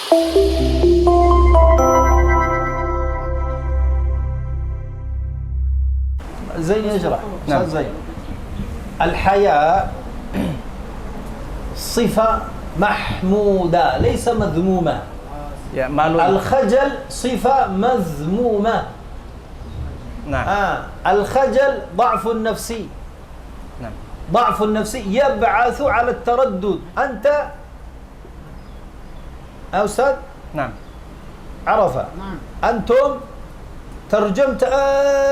زين يشرح. أستاذ زين. الحياء صفة محمودة ليس مذمومة. Ya, malu. الخجل صفة مذمومة. Nah. الخجل ضعف نفسي. Nah. ضعف النفسي يبعث على التردد. أنت أستاذ Nah. عرفة. أنتم ترجمت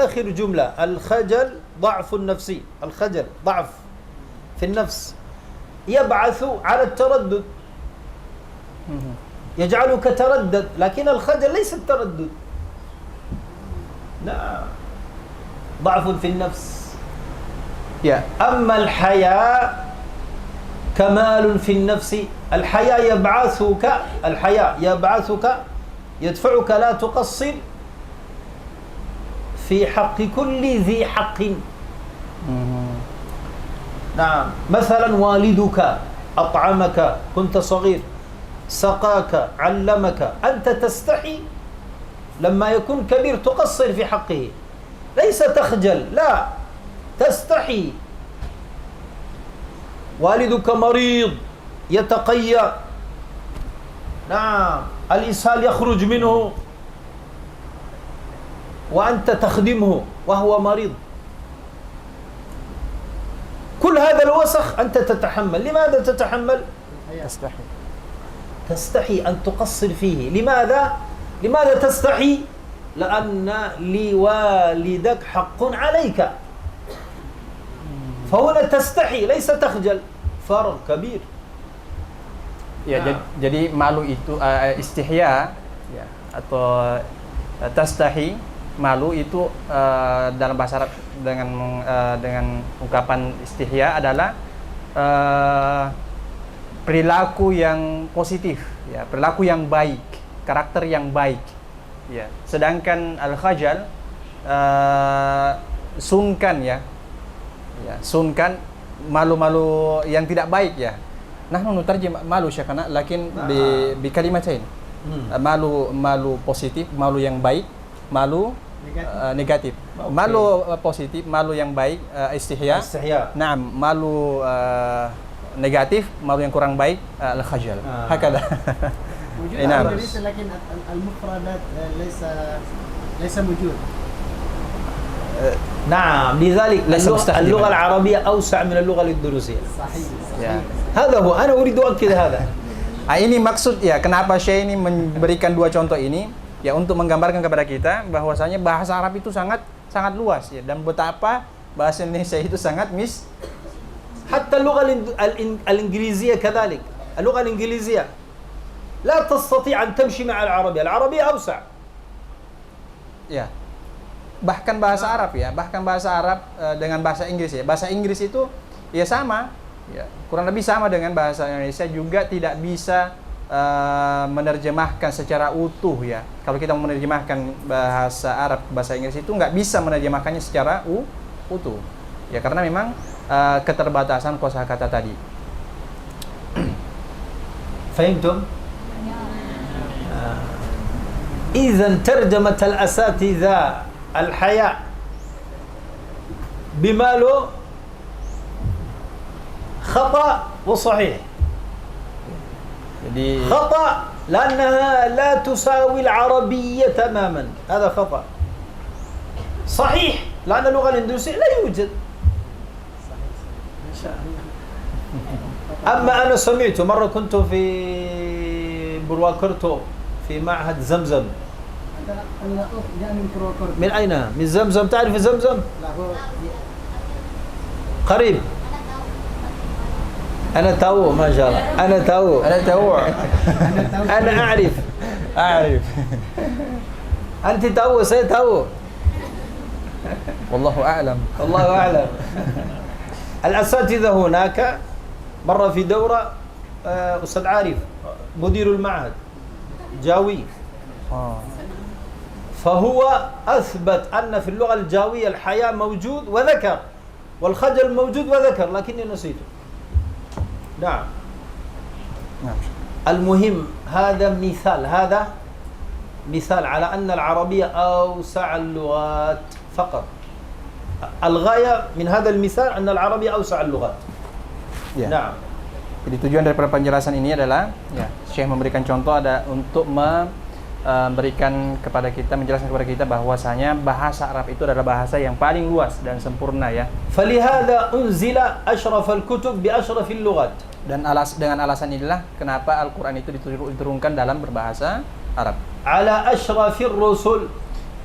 آخر جملة. الخجل ضعف النفسي. الخجل ضعف في النفس يبعث على التردد، يجعلك تردد، لكن الخجل ليس التردد، لا، ضعف في النفس. Ya. أما الحياء كمال في النفس. الحياء يبعثك يدفعك لا تقصر في حق كل ذي حق. نعم، مثلا والدك أطعمك، كنت صغير، سقاك، علمك، أنت تستحي لما يكون كبير تقصر في حقه، ليس تخجل، لا، تستحي. والدك مريض يتقيأ، نعم، الإسهال يخرج منه وأنت تخدمه وهو مريض، كل هذا الوسخ أنت تتحمل. لماذا تتحمل؟ تستحي أن تقصر فيه. لماذا تستحي؟ لأن لوالدك حق عليك، فهنا تستحي ليس تخجل، فرق كبير. Ya, jadi malu itu istihya ya, atau tastahi, malu itu dalam bahasa Arab dengan ungkapan istihya adalah perilaku yang positif, ya, perilaku yang baik, karakter yang baik. Ya. Sedangkan al-khajal sungkan, ya, sungkan, malu-malu yang tidak baik, ya. Nahnu nutarjim malu syakana, lakin bi kalimatain. Malu positif, malu yang baik, malu negatif. Malu positif, malu yang baik, istihya. Naam, malu negatif, malu yang kurang baik, al-khajal. Hakada. موجود الإنجليزي لكن المفردات ليس موجود. نعم، لذلك اللغة العربية أوسع من اللغة الإندونيسية. صحيح. Ya. هذا هو، أنا أريد أؤكد هذا. Ini maksud, ya, kenapa Syekh ini memberikan dua contoh ini, ya, untuk menggambarkan kepada kita bahwasanya bahasa Arab itu sangat luas, ya, dan betapa bahasa Indonesia itu sangat حتى اللغة الإنجليزية كذلك. اللغة الإنجليزية لا تستطيع أن تمشي مع العربية. العربية أوسع. ya. Bahkan bahasa Arab, ya, dengan bahasa Inggris, ya. Bahasa Inggris itu ya sama, ya, kurang lebih sama dengan bahasa Indonesia, juga tidak bisa menerjemahkan secara utuh, ya. Kalau kita mau menerjemahkan bahasa Arab ke bahasa Inggris itu nggak bisa menerjemahkannya secara utuh, ya, karena memang keterbatasan kosakata tadi. فهمتم؟ إذن ترجمة الأساتذة الحياء بماله خطأ وصحيح. Jadi خطأ لأنها لا تساوي العربية تماما، هذا خطأ. صحيح لأن اللغة الإندونيسية لا يوجد. أما أنا سمعت مرة كنت في بروكرتو في معهد زمزم. من أين؟ من زمزم. تعرف زمزم؟ قريب. أنا تو ما شاء الله. أنا أعرف. أنت تو saya tahu. wallahu a'lam. الله أعلم. الأساتذة هناك مرة في دورة أستاذ عارف مدير المعهد جاوي، فهو أثبت أن في اللغة الجاوية الحياء موجود وذكر، والخجل موجود وذكر، لكني نسيته. نعم. المهم هذا مثال على أن العربية أوسع اللغات فقط. الغاية من هذا المثال أن العربية أوسع اللغات. Ya. نعم. Jadi tujuan daripada penjelasan ini adalah ya, Syekh memberikan contoh ada untuk memberikan kepada kita, menjelaskan kepada kita bahwasanya bahasa Arab itu adalah bahasa yang paling luas dan sempurna ya. فلهذا أنزل أشرف الكتب بأشرف اللغات. Dan dengan alasan inilah kenapa Al-Qur'an itu diturunkan dalam berbahasa Arab. على أشرف الرسل.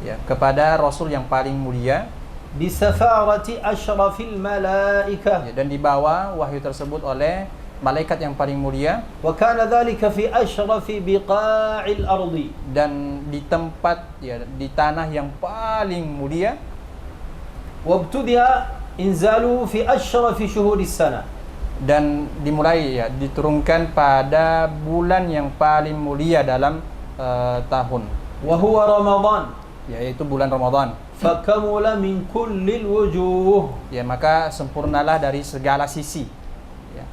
Ya, kepada Rasul yang paling mulia. بسفارة أشرف الملائكة. Ya, dan dibawa wahyu tersebut oleh malaikat yang paling mulia. وكان ذلك في أشرف بقاع الأرض. Dan di tempat ya di tanah yang paling mulia. وابتدأ إنزاله في أشرف شهور السنة. Dan dimulai ya diturunkan pada bulan yang paling mulia dalam tahun. وهو رمضان. Yaitu bulan Ramadan. فكمل من كل الوجوه. Ya, maka sempurnalah dari segala sisi. Ya.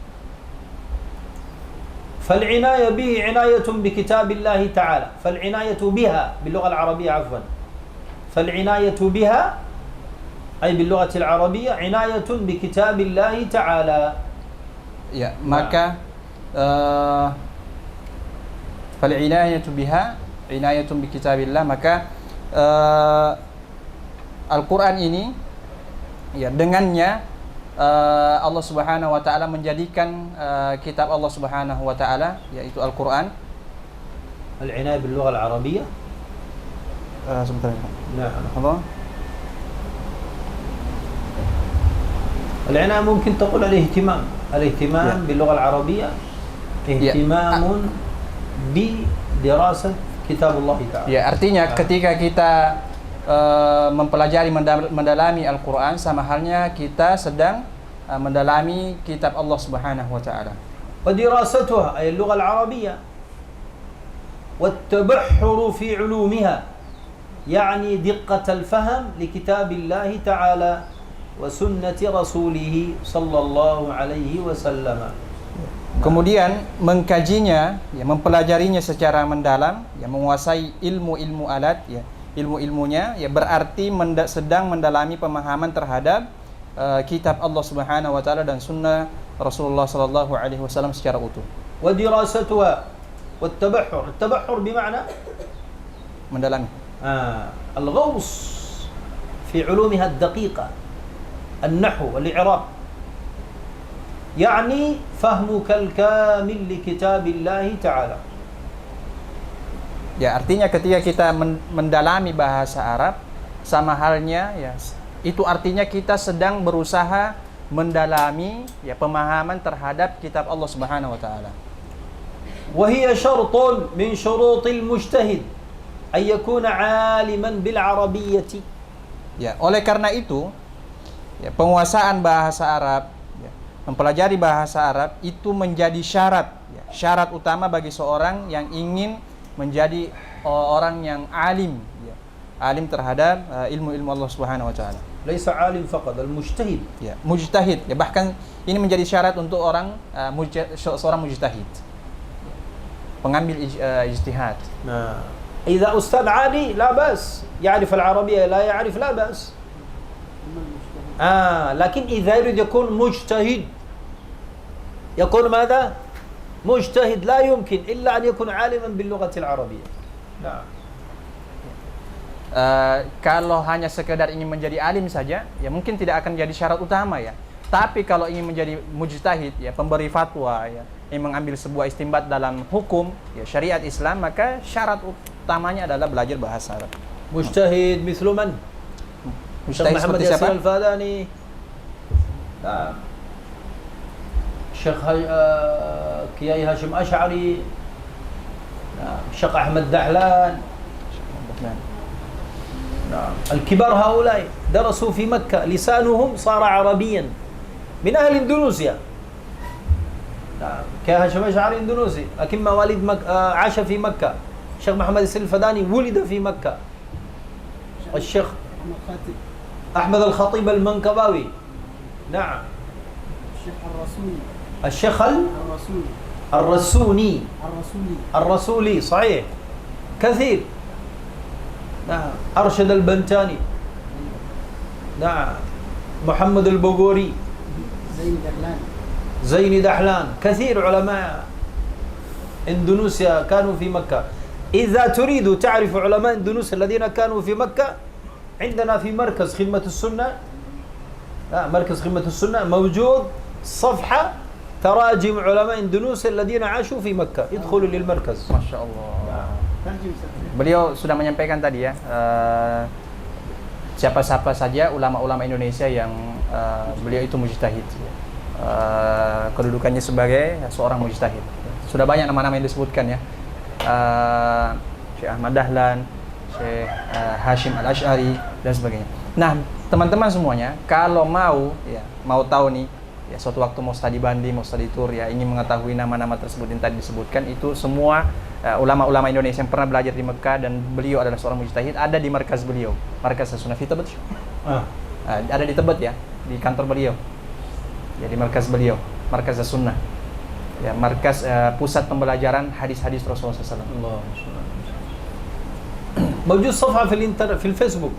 فالعناية به عناية بكتاب الله تعالى. فالعناية بها باللغة العربية عفوا. فالعناية بها أي باللغة العربية عناية بكتاب الله تعالى. Ya, maka فالعناية بها عناية بكتاب الله, maka Al-Quran ini ya dengannya Allah Subhanahu wa taala menjadikan kitab Allah Subhanahu wa taala yaitu Al-Quran. العناية باللغة العربية sebentar. نعم. Allah. العناية ممكن تقول الاهتمام باللغة العربية اهتمام بدراسة كتاب الله تعالى. Ya, artinya ketika kita mempelajari mendalami Al-Quran, sama halnya kita sedang mendalami kitab Allah Subhanahu wa taala. ودراستها أي اللغة العربية والتبحر في علومها يعني دقة الفهم لكتاب الله تعالى وسنة رسوله صلى الله عليه وسلم. Kemudian mengkajinya, ya, mempelajarinya secara mendalam, ya, menguasai ilmu-ilmu alat, ya, ilmu-ilmunya, ya, berarti sedang mendalami pemahaman terhadap kitab Allah Subhanahu wa taala dan sunnah Rasulullah sallallahu alaihi wasallam secara utuh. ودراستها والتبحر. التبحر بمعنى Mendalami. الغوص في علومها الدقيقة النحو والإعراب يعني فهمك الكامل لكتاب الله تعالى. Ya, artinya ketika kita mendalami bahasa Arab, sama halnya ya, itu artinya kita sedang berusaha mendalami ya pemahaman terhadap kitab Allah Subhanahu wa taala. وهي شرط من شروط المجتهد أن يكون عالما بالعربية. Ya, oleh karena itu, ya, penguasaan bahasa Arab, ya, mempelajari bahasa Arab itu menjadi syarat, ya, syarat utama bagi seorang yang ingin menjadi orang yang alim, ya, alim terhadap ilmu-ilmu Allah Subhanahu wa taala. ليس عالم فقط المجتهد. Ya, mujtahid, ya, bahkan ini menjadi syarat untuk orang seorang mujtahid. Pengambil ijtihad. نعم. إذا أستاذ عادي لا بأس يعرف العربية لا يعرف لا بأس. لكن إذا يريد يكون مجتهد يكون ماذا؟ مجتهد لا يمكن إلا أن يكون عالما باللغة العربية. نعم. Kalau hanya sekedar ingin menjadi alim saja, ya mungkin tidak akan jadi syarat utama ya. Tapi kalau ingin menjadi mujtahid, ya pemberi fatwa, ya yang mengambil sebuah istinbat dalam hukum, ya syariat Islam, maka syarat utamanya adalah belajar bahasa Arab. مجتهد مثل من؟ Mujtahid محمد seperti ياسين siapa? الفاداني. نعم. الشيخ كياي هاشم أشعري. نعم. الشيخ أحمد دحلان. نعم. الكبار هؤلاء درسوا في مكة لسانهم صار عربيا من أهل إندونيسيا. نعم. كياي هاشم أشعري إندونيسي لكن مواليد عاش في مكة. الشيخ محمد ياسين الفداني ولد في مكة. الشيخ أحمد الخطيب المنكباوي. نعم. الشيخ الرسول. الشيخ الرسول. الرسوني الرسولي. الرسولي صحيح كثير. نعم أرشد البنتاني. نعم محمد البوغوري. زين دهلان. زين دحلان. كثير علماء إندونيسيا كانوا في مكة. إذا تريد تعرف علماء إندونيسيا الذين كانوا في مكة، عندنا في مركز خدمة السنة، مركز خدمة السنة موجود صفحة تراجم علماء إندونيسيا الذين عاشوا في مكة، يدخلوا للمركز. Masya Allah. ترجم سبحان. Beliau sudah menyampaikan tadi ya, siapa-siapa saja ulama-ulama Indonesia yang beliau itu mujtahid. Kedudukannya sebagai seorang mujtahid. Sudah banyak nama-nama yang disebutkan ya. Syekh Ahmad Dahlan, Syekh Hashim Al-Asy'ari dan sebagainya. Nah, teman-teman semuanya, kalau mau tahu nih, ya suatu waktu mau studi banding, mau studi tour, ya ingin mengetahui nama-nama tersebut yang tadi disebutkan, itu semua ulama-ulama Indonesia yang pernah belajar di Mekah dan beliau adalah seorang mujtahid, ada di markas beliau, markas Sunnah fi Tebet. Ada di Tebet ya, di kantor beliau. Ya di markas beliau, markas Sunnah. Ya, markas pusat pembelajaran hadis-hadis Rasulullah SAW. موجود صفحة في الفيسبوك.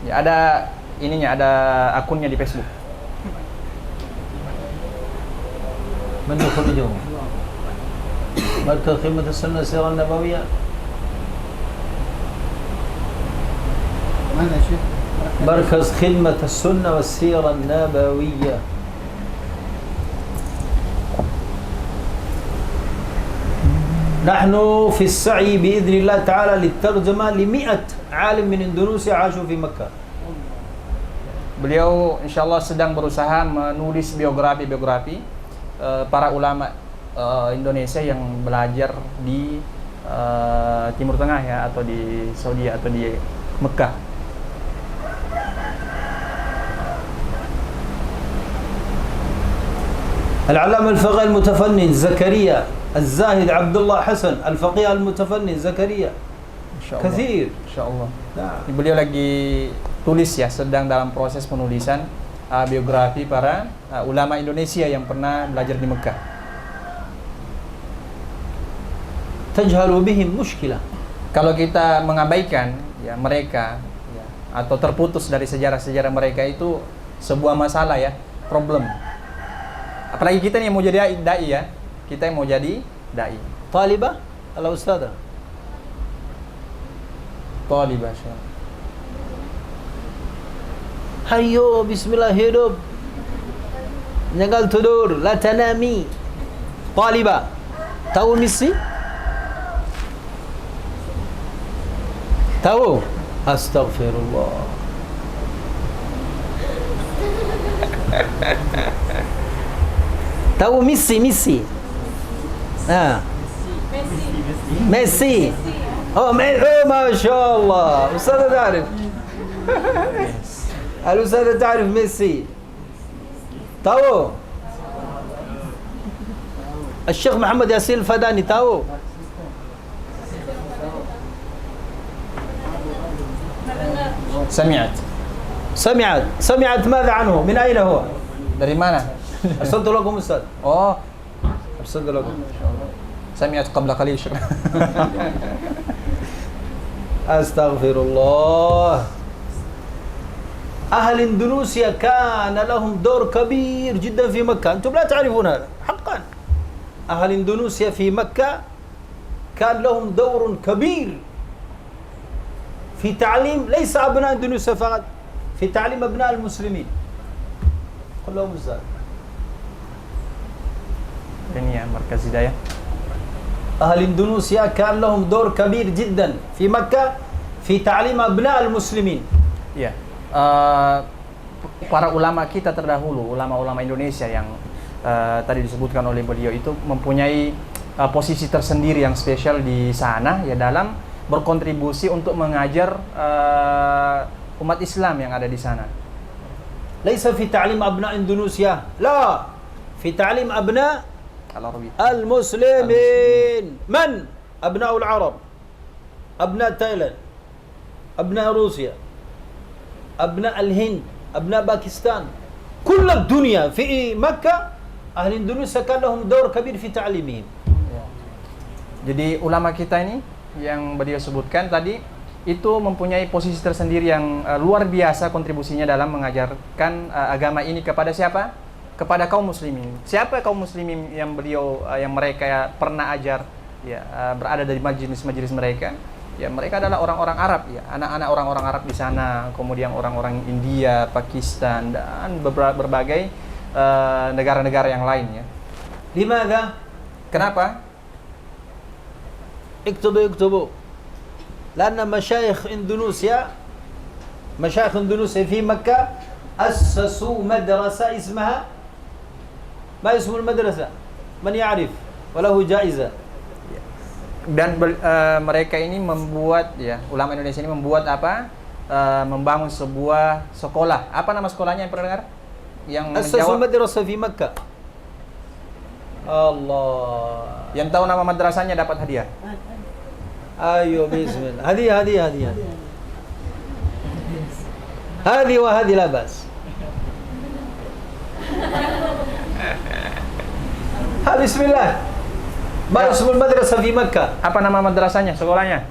Ya, ada ininya, ada akunnya di Facebook. من يخرجهم؟ مركز خدمة السنة والسيرة النبوية. ماذا شيخ؟ مركز خدمة السنة والسيرة النبوية. نحن في السعي بإذن الله تعالى للترجمة ل100 عالم من إندونيسيا عاشوا في مكة. Beliau insya Allah sedang berusaha menulis biografi para ulama Indonesia yang belajar di Timur Tengah ya, atau di Saudi atau di Mekah. العلامة الفقيه المتفنن زكريا الزاهد عبد الله حسن الفقيه المتفنن زكريا كثير. Insyaallah. Nah. Beliau lagi tulis ya, sedang dalam proses penulisan biografi para ulama Indonesia yang pernah belajar di Mekah. تجهل بهم مشكلة. Kalau kita mengabaikan ya mereka ya, atau terputus dari sejarah-sejarah mereka, itu sebuah masalah ya, problem. Apalagi kita nih yang mau jadi dai ya, kita yang mau jadi dai. طالبة الله أستاذة. Talibah. Hayo bismillah hidup. Jangan tidur, la tanami. طالبة. Tahu misi? Tahu? Astaghfirullah. Tahu misi? ميسي. ما شاء الله. أستاذة تعرف. الأستاذة تعرف ميسي. تاو. الشيخ محمد ياسين الفداني تاو. سمعت ماذا عنه؟ من أين هو؟ Dari mana? أرسلت لكم أستاذ. Oh, أرسلت لكم. سمعت قبل قليل. أستغفر الله. أهل إندونيسيا كان لهم دور كبير جدا في مكة، أنتم لا تعرفون هذا حقا. أهل إندونيسيا في مكة كان لهم دور كبير في تعليم ليس أبناء إندونيسيا فقط، في تعليم أبناء المسلمين كلهم أستاذ. Ini ya markas hidayah. أهل إندونيسيا كان لهم دور كبير جدا في مكة في تعليم أبناء المسلمين. Ya, para ulama kita terdahulu, ulama-ulama Indonesia yang tadi disebutkan oleh beliau itu mempunyai posisi tersendiri yang spesial di sana ya, dalam berkontribusi untuk mengajar umat Islam yang ada di sana. ليس في تعليم أبناء إندونيسيا، لا، في تعليم أبناء المسلمين. من؟ أبناء العرب، أبناء تايلاند، أبناء روسيا، أبناء الهند، أبناء باكستان، كل الدنيا في مكة أهل إندونيسيا كان لهم دور كبير في تعليمهم. Jadi ulama kita ini yang beliau sebutkan tadi itu mempunyai posisi tersendiri yang luar biasa kontribusinya dalam mengajarkan agama ini kepada siapa? Kepada kaum muslimin. Siapa kaum muslimin yang beliau yang mereka pernah ajar ya berada di majelis-majelis mereka? Ya mereka adalah orang-orang Arab ya, anak-anak orang-orang Arab di sana, kemudian orang-orang India, Pakistan dan berbagai negara-negara yang lain ya. لماذا؟ Kenapa? اكتبوا لأن مشايخ إندونيسيا في مكة أسسوا مدرسة اسمها ما اسم المدرسة؟ من يعرف؟ وله جائزة. Dan mereka ini membuat ya, ulama Indonesia ini membuat apa? Membangun sebuah sekolah. Apa nama sekolahnya yang pernah dengar? Yang أسسوا menjawab. مدرسة في مكة. الله. Yang tahu nama madrasahnya dapat hadiah. أيوه بسم الله. هذه وهذه لا بأس. بسم الله. ما اسم المدرسة في مكة؟ Apa nama madrasahnya, sekolahnya?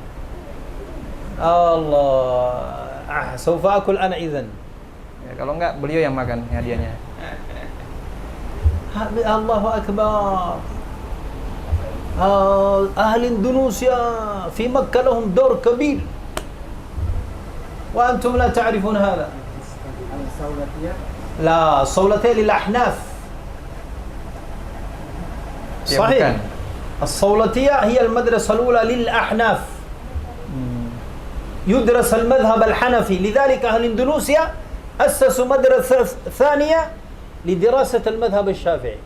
الله. سوف أكل أنا إذن. Ya, kalau enggak beliau yang makan hadiahnya. الله أكبر. أهل إندونيسيا في مكة لهم دور كبير وأنتم لا تعرفون هذا. الصولتية. لا الصولتين للأحناف. صحيح. الصولتية هي المدرسة الأولى للأحناف. يدرس المذهب الحنفي، لذلك أهل إندونيسيا أسسوا مدرسة ثانية لدراسة المذهب الشافعي.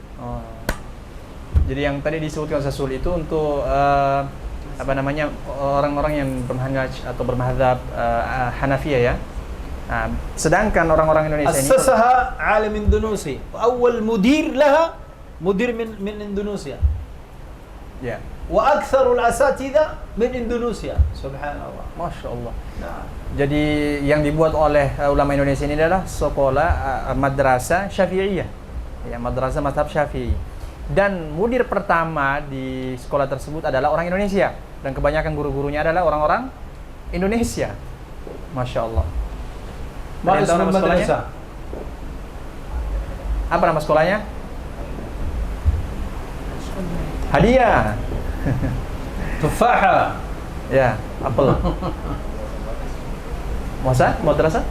Jadi yang tadi disebutkan Sasul itu untuk apa namanya orang-orang yang bermanhaj atau bermadzhab Hanafiyah ya. Nah, sedangkan orang-orang Indonesia ini أسسها عالم إندونيسي وأول مدير لها مدير من إندونيسيا. ya, وأكثر الأساتذة من إندونيسيا. سبحان الله. Masya Allah. نعم. Jadi yang dibuat oleh ulama Indonesia ini adalah sekolah madrasah Syafi'iyah. Ya, madrasah mazhab Syafi'i. Dan mudir pertama di sekolah tersebut adalah orang Indonesia dan kebanyakan guru-gurunya adalah orang-orang Indonesia. Masya Allah. ما Ada yang tahu اسم nama sekolahnya? المدرسة؟ Apa nama sekolahnya? Hadiah. تفاحة. Ya, apel. Masa? Madrasah?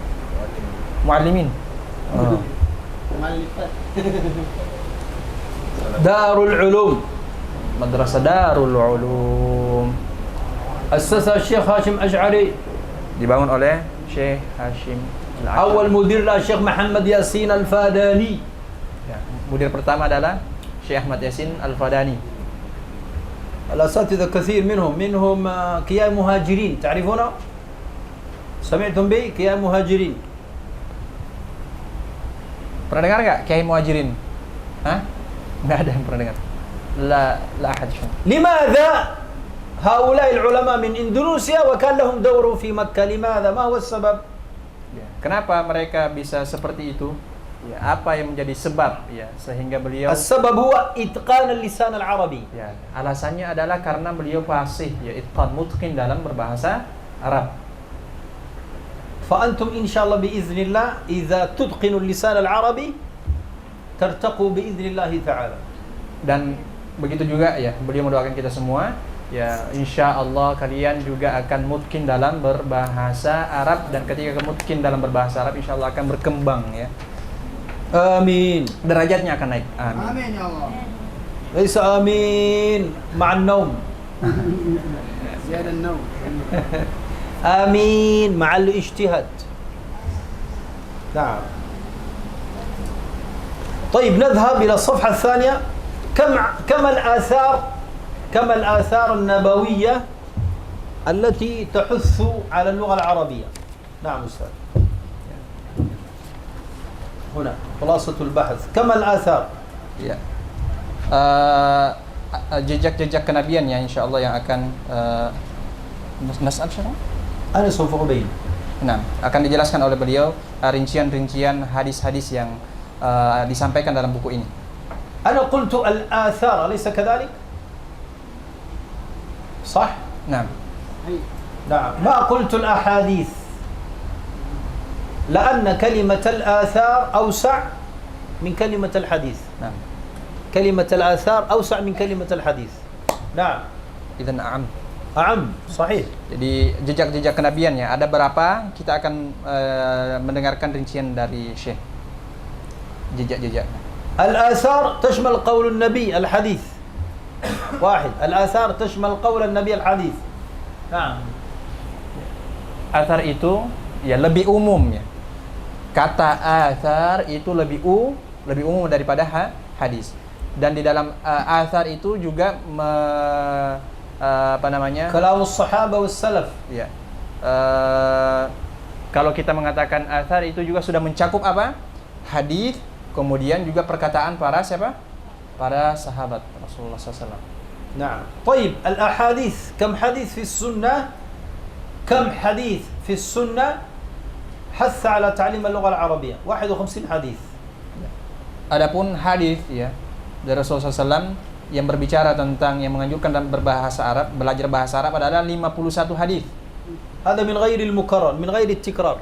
Muallimin. Oh. مؤلفات. دار العلوم. Madrasah Darul Ulum. أسسها الشيخ هاشم أشعري. Dibangun oleh Syekh Hashim Al-Ash'ari. أول مدير لها الشيخ محمد ياسين الفاداني. Ya, mudir pertama adalah Syekh Ahmad Yasin Al-Fadani. الأساتذة كثير منهم كيان مهاجرين، تعرفونه؟ سمعتم به؟ كيان مهاجرين. Pernah dengar nggak Kiai Muhajirin? Hah? Nggak ada yang pernah dengar. La ahad syum. لماذا هؤلاء العلماء من إندونيسيا وكان لهم دور في مكة؟ لماذا؟ ما هو السبب؟ Ya. Kenapa mereka bisa seperti itu? Ya, apa yang menjadi sebab ya sehingga beliau السبب هو إتقان اللسان العربي. ya alasannya adalah karena beliau fasih ya itqan mutqin dalam berbahasa Arab. فأنتم إن شاء الله بإذن الله إذا تتقنوا اللسان العربي ترتقوا بإذن الله تعالى. Dan begitu juga ya beliau mendoakan kita semua ya insya Allah kalian juga akan mutqin dalam berbahasa Arab dan ketika mutqin dalam berbahasa Arab insya Allah akan berkembang ya. آمين. Derajatnya akan naik. Amin. آمين يا الله. ليس آمين مع النوم. زيادة النوم. آمين مع الاجتهاد. نعم. طيب نذهب إلى الصفحة الثانية. كما الآثار النبوية التي تحث على اللغة العربية. نعم أستاذ. هنا خلاصة البحث. كما الآثار. Ya. Jejak-jejak kenabian ya insya Allah yang akan nas'al syarah. أنا سوف أبين. Nah, akan dijelaskan oleh beliau rincian-rincian hadis-hadis yang disampaikan dalam buku ini. أنا قلت الآثار أليس كذلك؟ صح؟ Nah, أي نعم. ما قلت الأحاديث لأن كلمة الآثار أوسع من كلمة الحديث. nah. كلمة الآثار أوسع من كلمة الحديث. نعم. Idzan a'am. أعم صحيح. Jadi jejak-jejak kenabiannya ada berapa? Kita akan mendengarkan rincian dari Syekh. Jejak-jejak. الآثار تشمل قول النبي الحديث واحد. الآثار تشمل قول النبي الحديث. نعم. Athar itu ya lebih umum ya. Kata athar itu lebih umum daripada hadis. Dan di dalam athar itu juga apa namanya? كلام الصحابة والسلف. Ya. Kalau kita mengatakan athar itu juga sudah mencakup apa? Hadis, kemudian juga perkataan para siapa? Para sahabat Rasulullah SAW. نعم. طيب الأحاديث كم حديث في السنة؟ كم حديث في السنة حث على تعليم اللغة العربية؟ 51 حديث. Adapun hadis ya dari Rasulullah SAW yang berbicara tentang yang menganjurkan dan berbahasa Arab, belajar bahasa Arab adalah 51 hadis. هذا من غير المكرر من غير التكرار.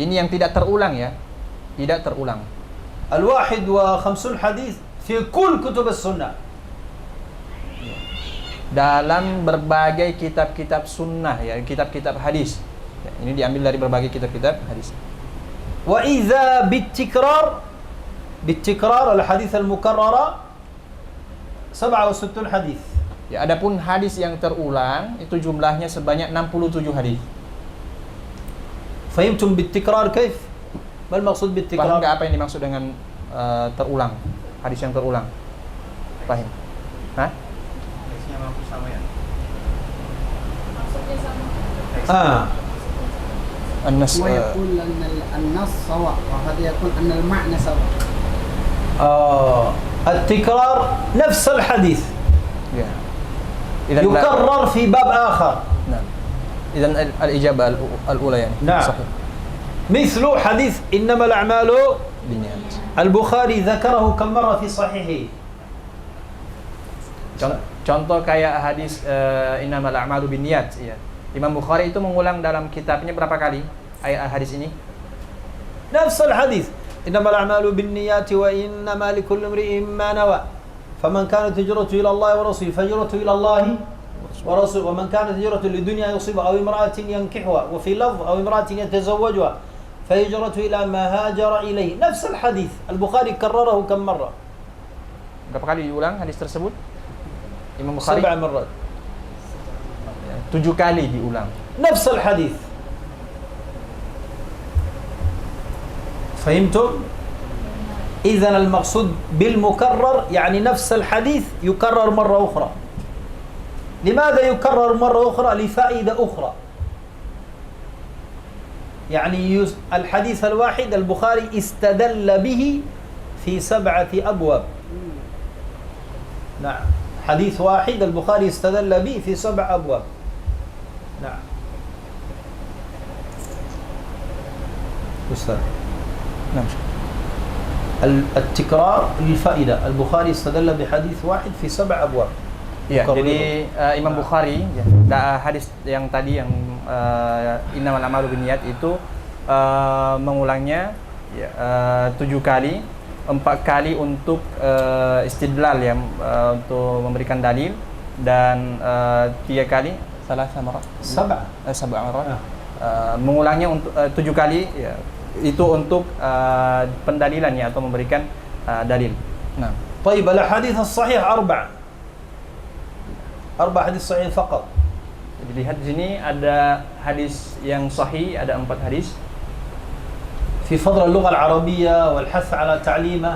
Ini yang tidak terulang ya. Tidak terulang. 51 حديث في كل كتب السنة. Dalam berbagai kitab-kitab sunnah ya, kitab-kitab hadis. Ya, ini diambil dari berbagai kitab-kitab hadis. وإذا بالتكرار الحديث المكررة 67 حديث. Ya, adapun hadis yang terulang itu jumlahnya sebanyak 67 hadis. فهمتم بالتكرار كيف؟ ما المقصود Paham بالتكرار؟ nggak apa yang dimaksud dengan terulang? Hadis yang terulang. Paham? Hah? An-nas ويقول أن النص سواء وقد يكون أن المعنى سواء. التكرار نفس الحديث ya. Idzan يكرر في باب آخر. Nah. Idzan al-ijabah al-ula yani. نعم. Sahih. مثل حديث إنما الأعمال Binniyat. البخاري ذكره كم مرة في صحيحه؟ Contoh kayak hadis innamal a'malu binniyat ya. Imam Bukhari itu mengulang dalam kitabnya berapa kali ayat hadis ini? نفس الحديث إنما الأعمال بالنيات وإنما لكل امرئ ما نوى فمن كانت هجرته إلى الله ورسوله فهجرته إلى الله ورسوله ومن كانت هجرته لدنيا يصيبها أو امرأة ينكحها وفي لفظ أو امرأة يتزوجها فهجرته إلى ما هاجر إليه. نفس الحديث البخاري كرره كم مرة؟ Berapa kali diulang hadis tersebut? Imam Bukhari 7 مرات. 7 kali diulang. نفس الحديث. فهمتم؟ إذن المقصود بالمكرر يعني نفس الحديث يكرر مرة أخرى. لماذا يكرر مرة أخرى؟ لفائدة أخرى. يعني الحديث الواحد البخاري استدل به في 7 أبواب. نعم. حديث واحد البخاري استدل به في 7 أبواب. نعم. أستاذ. Nah. التكرار للفائدة. البخاري استدل بحديث واحد في 7 أبواب. Ya, Bukhari. jadi Imam Bukhari ya, hadis yang tadi yang innamal a'malu binniyat itu mengulangnya ya, 7 kali, 4 kali untuk istidlal ya, untuk memberikan dalil, dan 3 kali salah samarat 7 marat mengulangnya untuk 7 kali ya, itu untuk pendalilan ya, atau memberikan dalil. Nah, طيب الأحاديث الصحيح 4 حديث صحيح فقط. dilihat di sini ada hadis yang sahih, ada 4 hadis في فضل اللغة العربية والحث على تعليمه.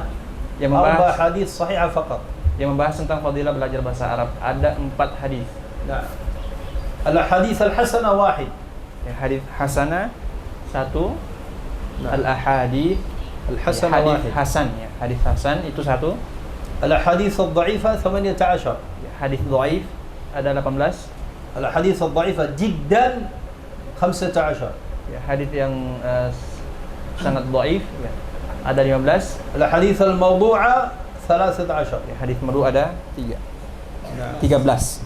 yang 4 membahas حديث صحيحة فقط. tentang fadilah belajar bahasa Arab, ada 4 hadis. نعم. الأحاديث الحسنة 1. Ya, hadis hasanah 1, Nah. al-ahadits الحسنة hadis 1. hasan ya, hadis hasan itu 1. الأحاديث الضعيفة 18. Ya, hadis dhaif ada 18. الأحاديث الضعيفة جدا 15. Ya, hadis yang sangat dhaif ya, ada 15. الأحاديث الموضوعة 13. Ya, hadis marfu ada 3. نعم. 13.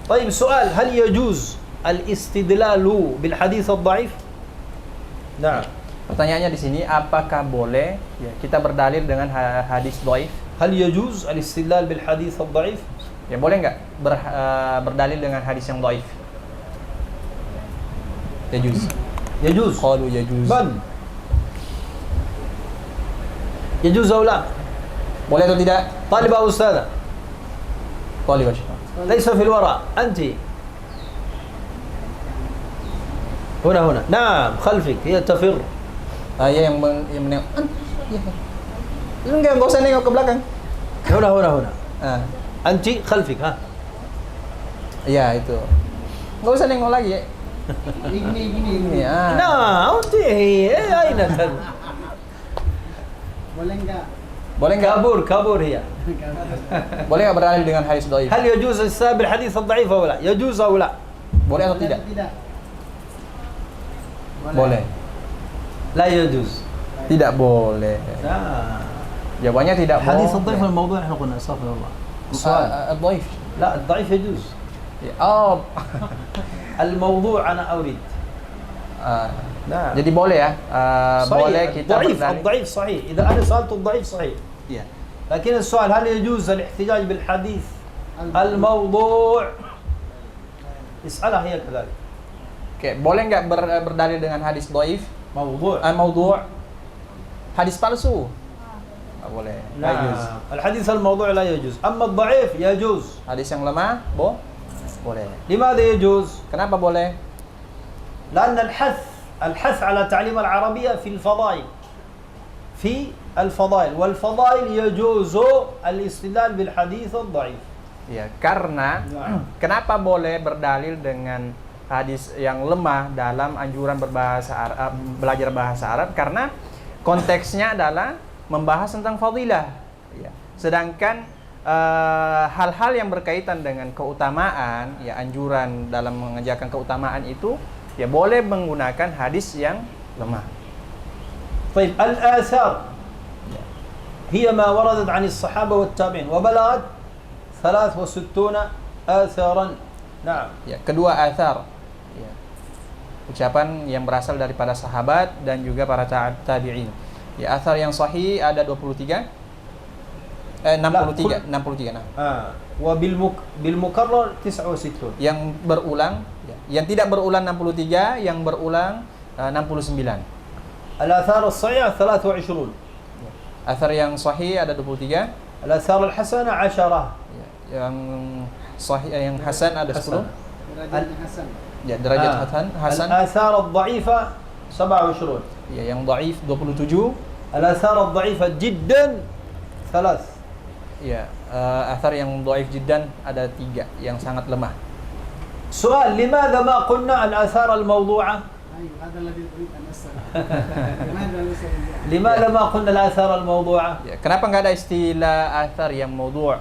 طيب سؤال، هل يجوز الاستدلال بالحديث الضعيف؟ نعم. Pertanyaannya di sini, apakah boleh ya, kita berdalil dengan hadis dhaif? هل يجوز الاستدلال بالحديث الضعيف؟ Ya boleh nggak berdalil dengan hadis yang dhaif? Yajuz. يجوز. Qalu yajuz. من؟ يجوز أو لا؟ Boleh atau tidak? طالبة أو أستاذة؟ Talib Syekh. ليس في الوراء، أنت هنا نعم خلفك، هي تفر. Ya yang menengok. Lu nggak usah nengok ke belakang. هنا Ah, أنت خلفك ها. ya itu. Nggak usah nengok lagi ya. Gini. Ah. نعم أنت هي أين تذهب؟ Boleh enggak? Boleh nggak? كابور هي. Boleh nggak berdalil dengan hadis dhaif? هل يجوز الاستدلال بالحديث الضعيف أو لا؟ يجوز أو لا؟ Boleh atau tidak? Tidak. Boleh. لا يجوز. Tidak boleh. لا. Jawabannya tidak boleh. الحديث الضعيف الموضوع احنا قلنا استغفر الله. السؤال Dhaif. لا الضعيف يجوز. Oh. الموضوع أنا أريد. نعم. Jadi boleh ya. Boleh صحيح kita الضعيف berdalil. الضعيف صحيح. إذا أنا سألت الضعيف صحيح. Iya. لكن السؤال هل يجوز الاحتجاج بالحديث الموضوع؟ اسألها هي كذلك. Oke, boleh nggak berdalil dengan hadis dhaif? موضوع. Maudhu'. Hadis palsu. Nggak boleh. Nggak yajuz. نعم. الحديث الموضوع لا يجوز، أما الضعيف يجوز. Hadis yang lemah, boleh. لماذا يجوز؟ Kenapa boleh? لأن الحث على تعليم العربية في الفضائل. والفضائل يجوز الاستدلال بالحديث الضعيف. Ya, karena kenapa boleh berdalil dengan hadis yang lemah dalam anjuran belajar bahasa Arab? Karena konteksnya adalah membahas tentang fadilah. Ya. Sedangkan hal-hal yang berkaitan dengan keutamaan, ya anjuran dalam mengajarkan keutamaan itu, ya boleh menggunakan hadis yang lemah. طيب الآثار هي ما وردت عن الصحابة والتابعين وبلغت 63 آثارا. نعم. Ya, kedua athar. Ya. Ucapan yang berasal daripada sahabat dan juga para tabi'in. Ya, athar yang sahih ada 63. 63 nah. وبالمكرر 69. Yang berulang, ya. Yang tidak berulang 63, yang berulang 69. الآثار الصحيحة 23. Athar yang sahih ada 23. الآثار الحسنة 10. Ya. Yang sahih yang hasan ada 10. Derajatnya Hasan. Ya, derajat hasan. الآثار الضعيفة 27. Ya, yang dhaif 27. الآثار الضعيفة جدا 3. Ya, athar yang dhaif jiddan ada 3 yang sangat lemah. سؤال، لماذا ما قلنا الآثار الموضوعة؟ أيوة هذا الذي أريد أن أسأل. لماذا ليس بالجهل؟ لماذا ما قلنا الآثار الموضوعة؟ Ya, kenapa nggak ada istilah athar yang maudhu'?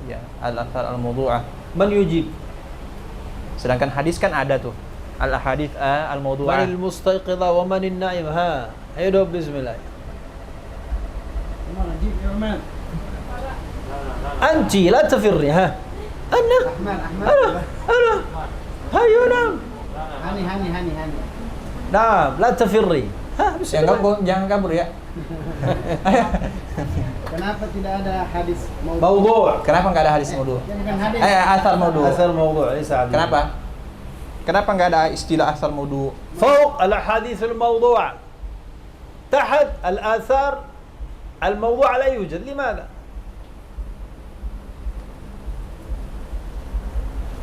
Ya, al-athar al-maudhu'ah. من يجيب؟ Sedangkan hadis kan ada tuh. Al-ahadits من al-maudhu'ah. المستيقظة ومن النائم؟ ها عيدوا بسم الله. عمر جيب يا عمان. أنت لا تفري. ها أنا أنا هيا نعم. هاني. نعم لا تفري. ها بسم Ya, الله. jangan kabur ya. Kenapa tidak ada hadis موضوع. Kenapa nggak ada hadis maudhu'? Ya, bukan hadis. Athar maudhu'. أثر موضوع ليس عبد. Kenapa? Kenapa nggak ada istilah athar maudhu'? فوق الأحاديث الموضوعة، تحت الآثار الموضوعة لا يوجد. لماذا؟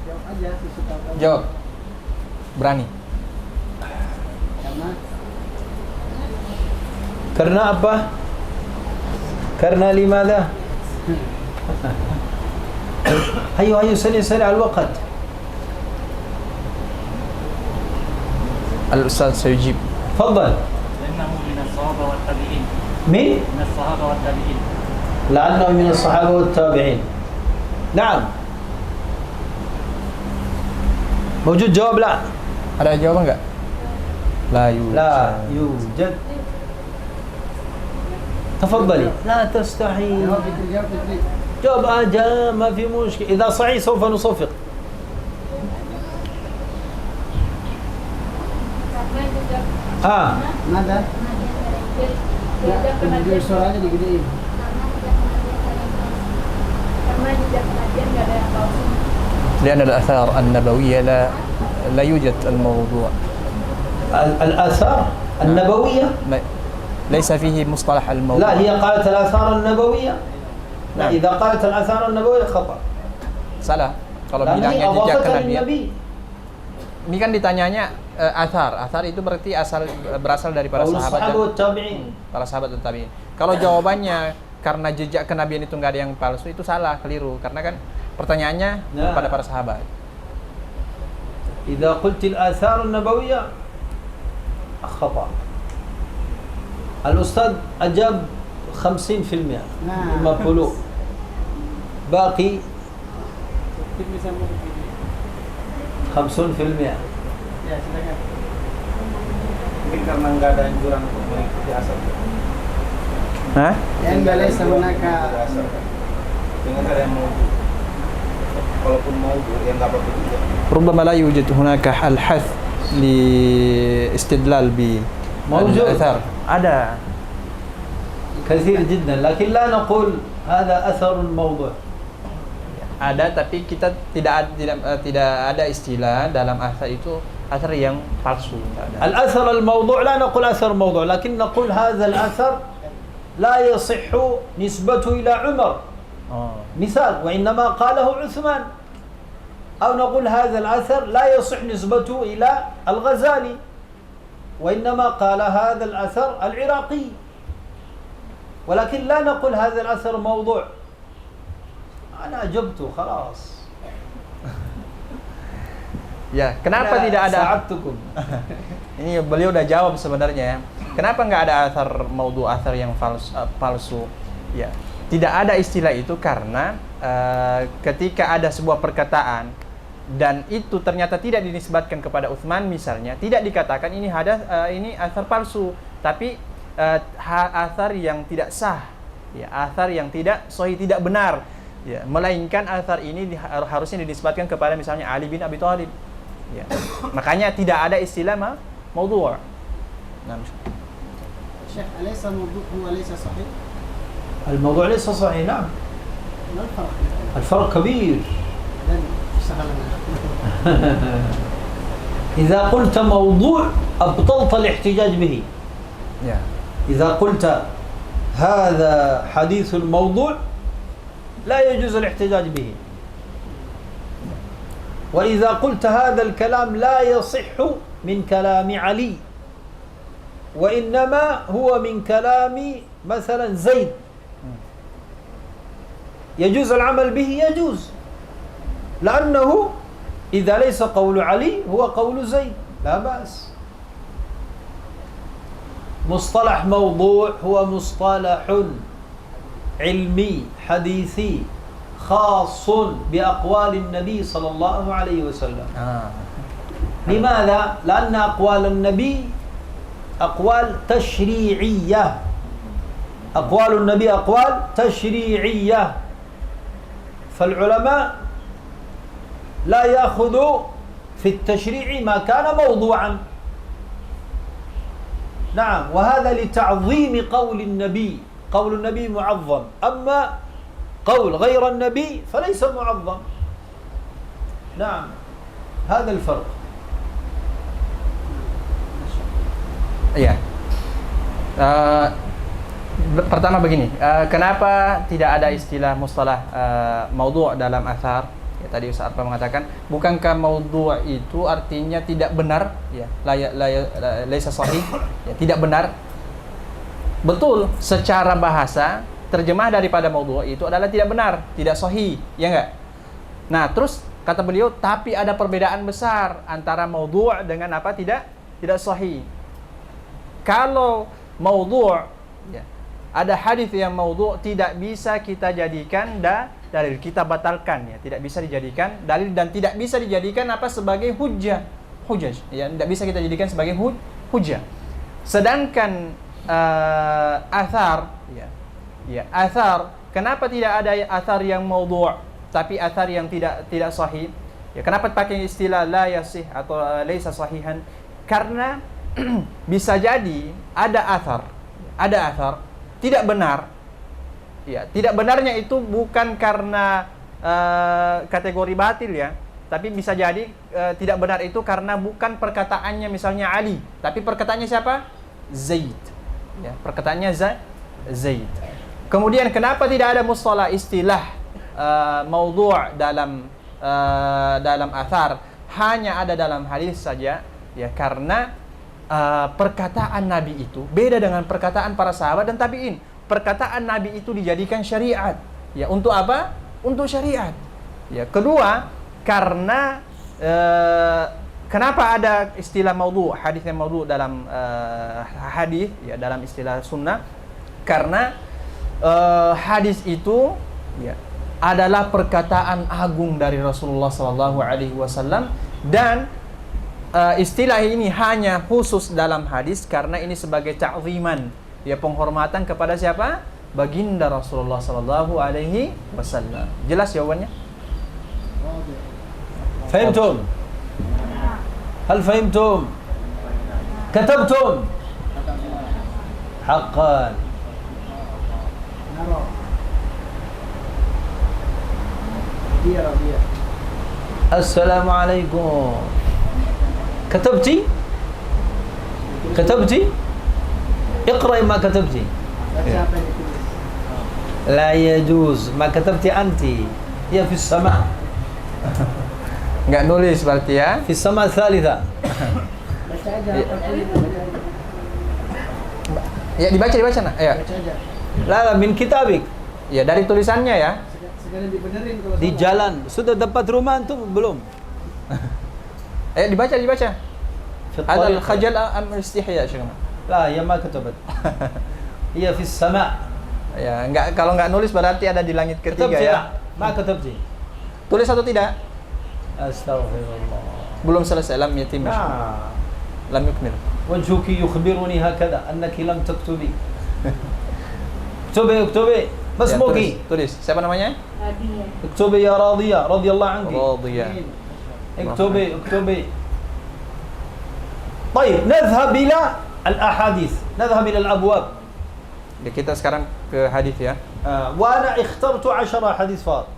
Jawab aja sesuka kamu. Jawab. Berani. Karena apa? Karena لماذا؟ هيا سريع الوقت. Al-Ustaz Sayyid. تفضل. لأنه من الصحابة والتابعين. من الصحابة والتابعين. لأنه من الصحابة والتابعين. نعم. موجود جواب لا؟ Ada jawaban nggak? La yujad. لا يوجد. تفضلي. لا تستحي. جواب فكري جواب فكري. جواب أجا ما في مشكلة. إذا صحيح سوف نصفق. ماذا؟ Ya, video suaranya digedein. لأن الآثار النبوية لا يوجد الموضوع الآثار النبوية ليس فيه مصطلح الموضوع. لا، هي قالت الآثار النبوية. لا، نعم. إذا قالت الآثار النبوية خطأ. Salah kalau لأن هي bilangnya jejak أضافتها kenabian. للنبي. Ini kan ditanyanya athar itu berarti berasal dari para قول sahabat الصحابة dan والتابعين. para sahabat dan tabi'in. Kalau jawabannya karena jejak kenabian itu nggak ada yang palsu, itu salah, keliru, karena kan pertanyaannya Nah. pada para sahabat. إذا قلت الآثار النبوية خطأ. الأستاذ أجاب 50%. نعم. 50. باقي 50%. Ya, silakan. Mungkin karena nggak ada anjuran untuk mengikuti asal. Hah? Yang balai semenaka. Dengan ada yang mau, kalaupun mau yang nggak apa-apa juga. ربما لا يوجد هناك الحث لاستدلال موجود. بالآثار. ada كثير جدا، لكن لا نقول هذا أثر موضوع. ada, tapi kita tidak ada istilah dalam athar itu athar yang palsu, nggak ada. الأثر الموضوع لا نقول أثر موضوع، لكن نقول هذا الأثر لا يصح نسبته إلى عمر Oh. مثال، وإنما قاله عثمان. أو نقول هذا الأثر لا يصح نسبته إلى الغزالي، وإنما قال هذا الأثر العراقي، ولكن لا نقول هذا الأثر موضوع. أنا أجبت خلاص. Ya, kenapa أنا tidak ada? ساعدتكم. Ini beliau udah jawab sebenarnya ya. Kenapa nggak ada athar maudhu, athar yang palsu? Ya, tidak ada istilah itu karena ketika ada sebuah perkataan dan itu ternyata tidak dinisbatkan kepada Utsman misalnya, tidak dikatakan ini ini athar palsu, tapi athar yang tidak sah, ya, athar yang tidak sahih, tidak benar, ya, melainkan athar ini harusnya dinisbatkan kepada misalnya Ali bin Abi Thalib. Ya. Makanya tidak ada istilah maudhu'. Nah, Syekh, أليس موضوع هو ليس صحيح؟ الموضوع ليس صحيح. نعم، ما الفرق؟ الفرق كبير. Dan اشتغلنا. إذا قلت موضوع أبطلت الاحتجاج به. ya. إذا قلت هذا حديث الموضوع لا يجوز الاحتجاج به. وإذا قلت هذا الكلام لا يصح من كلام علي، وإنما هو من كلام مثلا زيد، يجوز العمل به؟ يجوز، لأنه إذا ليس قول علي هو قول زيد، لا بأس. مصطلح موضوع هو مصطلح علمي حديثي خاص بأقوال النبي صلى الله عليه وسلم. لماذا؟ لأن أقوال النبي أقوال تشريعية. أقوال النبي أقوال تشريعية، فالعلماء لا يأخذوا في التشريع ما كان موضوعا. نعم، وهذا لتعظيم قول النبي. قول النبي معظم، أما قول غير النبي فليس معظم. نعم، هذا الفرق. Iya. Pertama begini, kenapa tidak ada istilah mustalah maudhu' dalam athar? Ya, tadi Ustaz Arfa mengatakan, bukankah maudhu' itu artinya tidak benar? Ya, laisa sahih, ya, tidak benar. Betul, secara bahasa terjemah daripada maudhu' itu adalah tidak benar, tidak sahih, ya enggak? Nah, terus kata beliau, tapi ada perbedaan besar antara maudhu' dengan apa? Tidak sahih. Kalau maudhu', ya, ada hadis yang maudhu' tidak bisa kita jadikan dalil, kita batalkan, ya, tidak bisa dijadikan dalil dan tidak bisa dijadikan apa sebagai hujjah, ya, tidak bisa kita jadikan sebagai hujjah. Sedangkan athar, ya, athar. Kenapa tidak ada athar yang maudhu' tapi athar yang tidak sahih? Ya, kenapa pakai istilah la yasih atau laisa sahihan? Karena bisa jadi ada athar tidak benar. Ya, tidak benarnya itu bukan karena kategori batil ya, tapi bisa jadi tidak benar itu karena bukan perkataannya misalnya Ali, tapi perkataannya siapa? Zaid. Ya, perkataannya Zaid. Kemudian kenapa tidak ada mustalah istilah maudhu' dalam athar, hanya ada dalam hadis saja? Ya, karena perkataan Nabi itu beda dengan perkataan para sahabat dan tabi'in. Perkataan Nabi itu dijadikan syariat. Ya, untuk apa? Untuk syariat. Ya, kedua, karena kenapa ada istilah maudhu', hadis yang maudhu' dalam hadis, ya, dalam istilah sunnah? Karena hadis itu ya adalah perkataan agung dari Rasulullah SAW, dan istilah ini hanya khusus dalam hadis karena ini sebagai ta'ziman, ya, penghormatan kepada siapa? Baginda Rasulullah SAW. Jelas jawabannya? فهمتم؟ هل فهمتم؟ كتبتم؟ حقا. نرى ربيع السلام عليكم. كتبتي؟ كتبتي؟ اقرأي ما كتبتي. siapa yang ditulis? لا يجوز ما كتبتي أنت، هي في السماء، Nggak nulis berarti ya? في السماء الثالثة. Baca aja apa tulis, baca aja. Ya, dibaca nak. Ya. Baca aja. لا من كتابك. Ya, dari tulisannya ya. Sekalian dibenerin kalau Di salah. jalan. Sudah dapat rumah antum belum? Dibaca. في Ada الطريق. khajal am istihya, Syekh. لا هي ما كتبت. هي في السماء. Ya, kalau nggak nulis berarti ada di langit ketiga كتبتي؟ ya. لا ما كتبتي. Tulis atau tidak? أستغفر الله. Belum selesai, lam yatim. نعم. Lam yukmil. وجهك يخبرني هكذا أنك لم تكتبي. اكتبي. ما Ya, اسمك؟ tulis. Siapa namanya? اكتبي يا راضية رضي الله عنك. Radiyah. اكتبي. طيب نذهب إلى الأحاديث، نذهب إلى الأبواب. Jadi kita sekarang ke hadis ya. وأنا اخترت 10 حديث فاضل.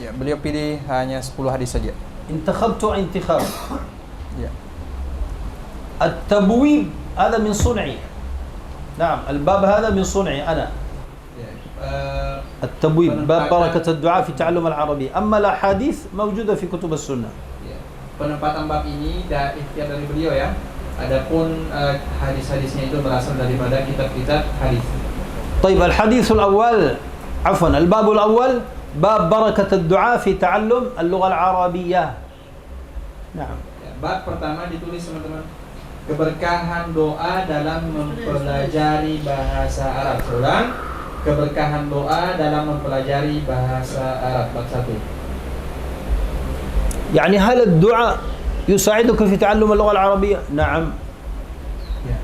Ya, beliau pilih hanya 10 hadis saja. انتخبت انتخاب. Ya. التبويب هذا من صنعي. نعم الباب هذا من صنعي أنا. التبويب باب بركة الدعاء في تعلم العربية. أما الأحاديث موجودة في كتب السنة. Penempatan bab ini ikhtiar dari beliau ya. Adapun hadis-hadisnya itu berasal daripada kitab-kitab hadis. طيب الحديث الأول عفوا الباب الأول باب بركة الدعاء في تعلم اللغة العربية. نعم. Ya, bab pertama ditulis teman-teman, keberkahan doa dalam mempelajari bahasa Arab. Ulang, keberkahan doa dalam mempelajari bahasa Arab. Bab 1. يعني هل الدعاء يساعدك في تعلم اللغة العربية؟ نعم. Ya.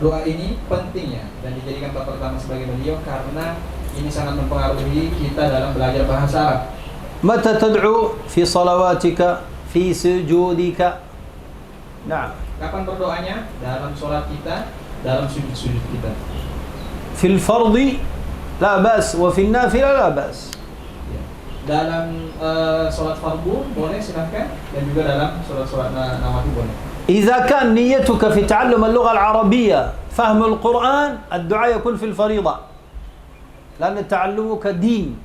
Doa ini penting ya, dan dijadikan bab pertama sebagai beliau karena ini sangat mempengaruhi kita dalam belajar bahasa Arab. متى تدعو في صلواتك في سجودك؟ نعم. Kapan berdoanya? Dalam sholat kita, dalam sujud-sujud kita. في الفرض لا بأس وفي النافلة لا بأس. Dalam sholat fardu boleh silahkan, dan juga dalam sholat nawafil boleh. إذا كان نيتك في تعلم اللغة العربية فهم القرآن، الدعاء يكون في الفريضة لأن تعلمك دين.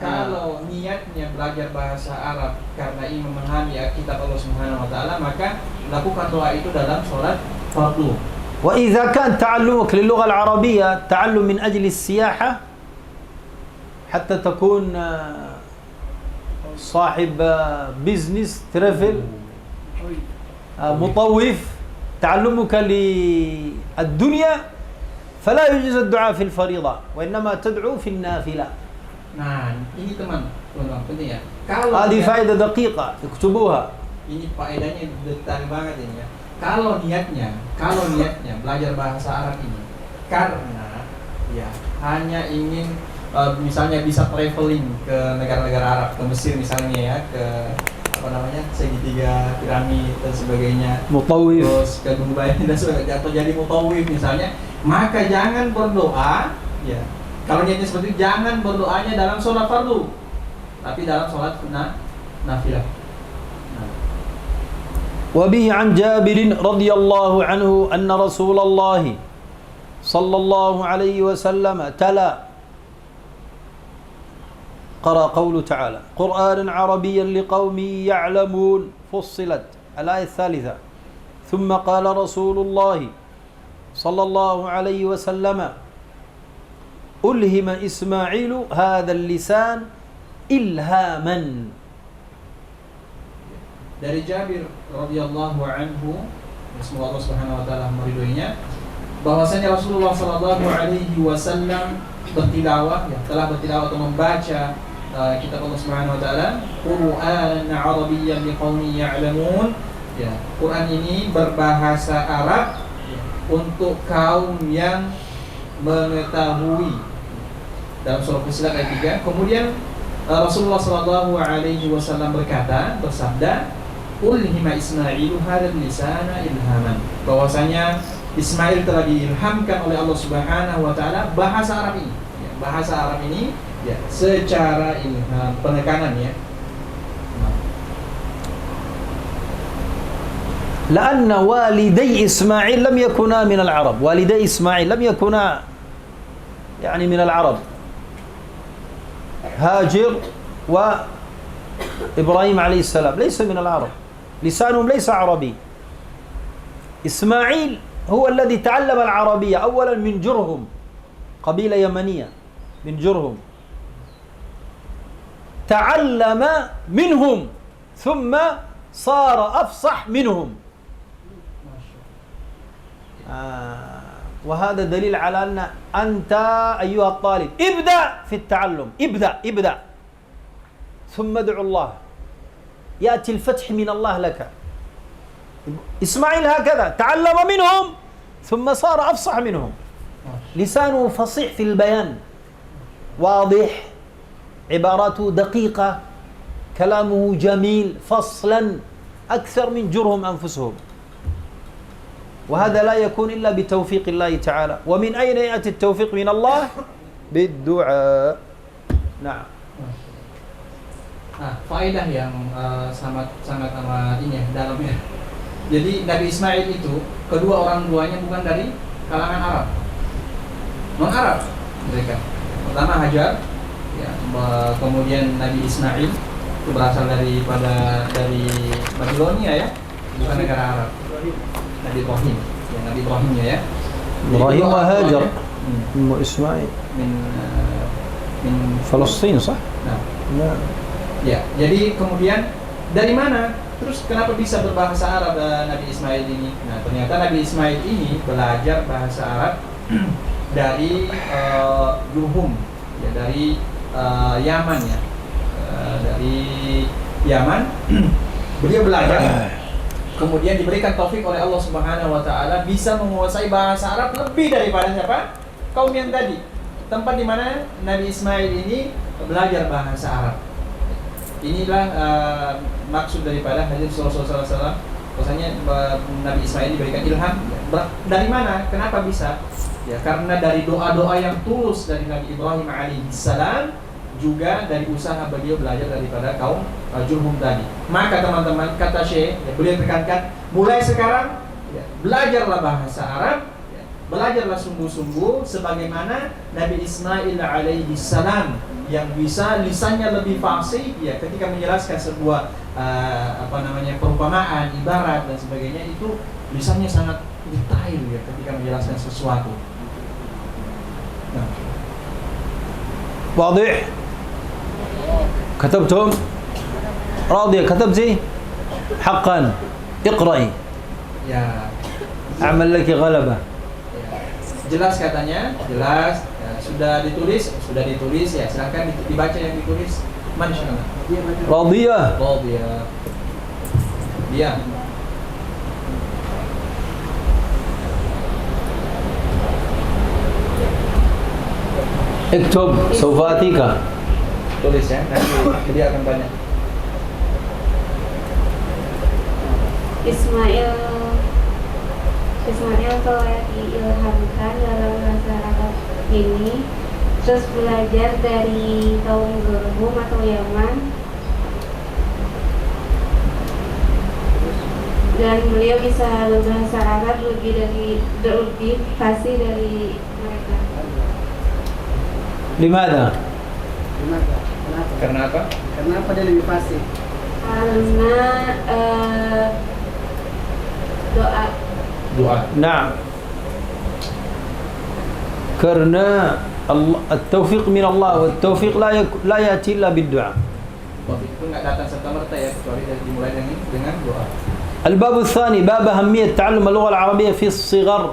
Kalau niatnya belajar bahasa Arab karena ingin memahami kitab Allah Subhanahu wa taala, maka lakukan doa itu dalam sholat fardu. وإذا كان تعلمك للغة العربية تعلم من أجل السياحة حتى تكون صاحب بيزنس ترافل مطوف، تعلمك للدنيا فلا يجوز الدعاء في الفريضة وإنما تدعو في النافلة. Nah, ini teman-teman penting ya. Kalau هذه فائدة دقيقة اكتبوها. ini faedahnya detail banget ini ya. kalau niatnya belajar bahasa Arab ini karena ya hanya ingin misalnya bisa traveling ke negara-negara Arab, ke Mesir misalnya ya, ke apa namanya segitiga piramid dan sebagainya, Mutawif. terus ke Dubai dan sebagainya, atau jadi mutawif misalnya, maka jangan berdoa ya. Kalau niatnya seperti itu, jangan berdoanya dalam sholat fardu, tapi dalam sholat nafilah. وبه عن جابر رضي الله عنه أن رسول الله صلى الله عليه وسلم قرأ قوله تعالى قرآنا عربيا لقوم يعلمون فصلت الآية الثالثة ثم قال رسول الله صلى الله عليه وسلم ألهم إسماعيل هذا اللسان إلهاما. Dari Jabir radhiyallahu anhu, semoga Allah Subhanahu wa taala meridhoinya, bahwasanya Rasulullah sallallahu alaihi wasallam bertilawah, ya, telah bertilawah atau membaca kitab Allah Subhanahu wa taala, Qur'anan Arabiyyan liqaumin ya'lamun. Ya, Quran ini berbahasa Arab ya, untuk kaum yang mengetahui. Dalam surah Fussilat ayat 3. Kemudian Rasulullah sallallahu alaihi wasallam bersabda, Ulhima Ismailu hadzal lisana ilhaman. Bahwasanya Ismail telah diilhamkan oleh Allah Subhanahu wa taala bahasa Arab ini. Ya, bahasa Arab ini ya secara ilham, penekanan ya. لأن والدي إسماعيل لم يكونا من العرب، والدي إسماعيل لم يكونا يعني من العرب، هاجر وإبراهيم عليه السلام ليس من العرب، لسانهم ليس عربي. إسماعيل هو الذي تعلم العربية أولا من جرهم، قبيلة يمنية من جرهم، تعلم منهم ثم صار أفصح منهم. وهذا دليل على أن أنت أيها الطالب ابدأ في التعلم، ابدأ ثم ادعو الله، يأتي الفتح من الله لك. إسماعيل هكذا تعلم منهم ثم صار أفصح منهم، لسانه فصيح في البيان، واضح، عباراته دقيقة، كلامه جميل فصلا أكثر من جرهم أنفسهم. وهذا لا يكون إلا بتوفيق الله تعالى. ومن أين يأتي التوفيق من الله؟ بالدعاء. نعم. Nah, faedah yang sangat amat ini ya dalamnya. Jadi Nabi Ismail itu kedua orang tuanya bukan dari kalangan Arab, non Arab mereka. Pertama Hajar, ya, kemudian Nabi Ismail itu berasal dari Babilonia ya, bukan negara Arab. Nabi Ibrahim, ya Nabi Ibrahimnya ya. إبراهيم وهاجر وإسماعيل من فلسطين صح؟ Nah, نعم. ya, jadi kemudian dari mana? Terus kenapa bisa berbahasa Arab Nabi Ismail ini? Nah, ternyata Nabi Ismail ini belajar bahasa Arab dari Juhum, ya dari Yaman ya, dari Yaman. Beliau belajar. Kemudian diberikan taufik oleh Allah Subhanahu wa taala bisa menguasai bahasa Arab lebih daripada siapa? Kaum yang tadi. Tempat di mana Nabi Ismail ini belajar bahasa Arab. Inilah maksud daripada hadis Rasulullah SAW. Bahwasanya Nabi Ismail diberikan ilham. Dari mana? Kenapa bisa? Ya, karena dari doa-doa yang tulus dari Nabi Ibrahim alaihissalam, juga dari usaha beliau belajar daripada kaum Jurhum tadi. Maka teman-teman, kata Syekh, ya, beliau tekankan, mulai sekarang ya, belajarlah bahasa Arab, ya, belajarlah sungguh-sungguh sebagaimana Nabi Ismail alaihi salam yang bisa lisannya lebih fasih ya ketika menjelaskan sebuah perumpamaan, ibarat dan sebagainya, itu lisannya sangat detail ya ketika menjelaskan sesuatu. Nah. واضح؟ كتبتم؟ راضية كتبتي؟ حقا اقرأي. Ya. أعمل لك غلبة. Jelas katanya, jelas. Ya, sudah ditulis ya. Silakan dibaca yang ditulis. Masyaallah. راضية. Oh dia. اكتب سوف آتيك. Tulis ya, nanti dia akan banyak. Ismail telah diilhamkan dalam bahasa Arab ini, terus belajar dari kaum Jurhum atau Yaman, dan beliau bisa berbahasa Arab lebih fasih dari mereka. لماذا؟ Kenapa? Kenapa? Karena apa? Kenapa dia lebih fasih? Karena doa. Doa. نعم. كرنا التوفيق من الله والتوفيق لا يأتي إلا بالدعاء. Taufik itu nggak datang serta-merta ya, kecuali dimulai dengan doa. الباب الثاني باب أهمية تعلم اللغة العربية في الصغر.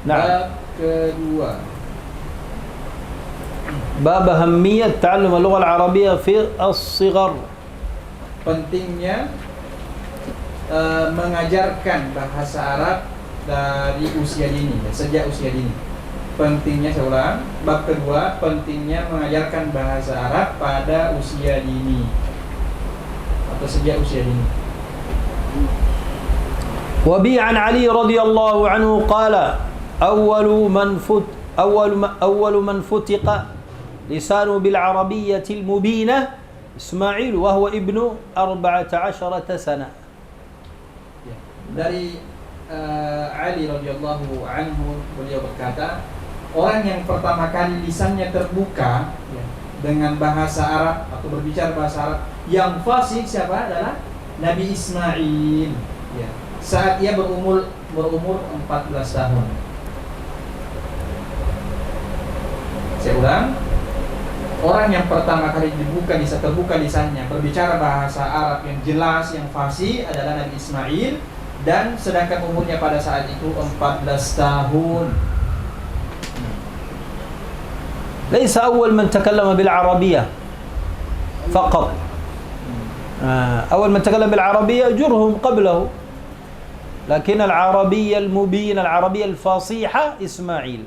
نعم. Bab kedua, باب أهمية تعلم اللغة العربية في الصغر. pentingnya mengajarkan bahasa Arab dari usia dini, sejak usia dini. Pentingnya, saya ulang, bab kedua, pentingnya mengajarkan bahasa Arab pada usia dini atau sejak usia dini. وبي عن علي رضي الله عنه قال أول من فتق لسانه بالعربية المبينة إسماعيل وهو ابن 14 سنة. Dari Ali radhiyallahu anhu, beliau berkata, orang yang pertama kali lisannya terbuka ya, dengan bahasa Arab atau berbicara bahasa Arab yang fasih siapa? Adalah Nabi Ismail ya, saat ia berumur 14 tahun. Saya ulang, orang yang pertama kali terbuka lisannya berbicara bahasa Arab yang jelas, yang fasih adalah Nabi Ismail, dan sedangkan umurnya pada saat itu 14 tahun. ليس أول من تكلم بالعربية فقط. أول من تكلم بالعربية جرهم قبله، لكن العربية المبينة العربية الفصيحة إسماعيل.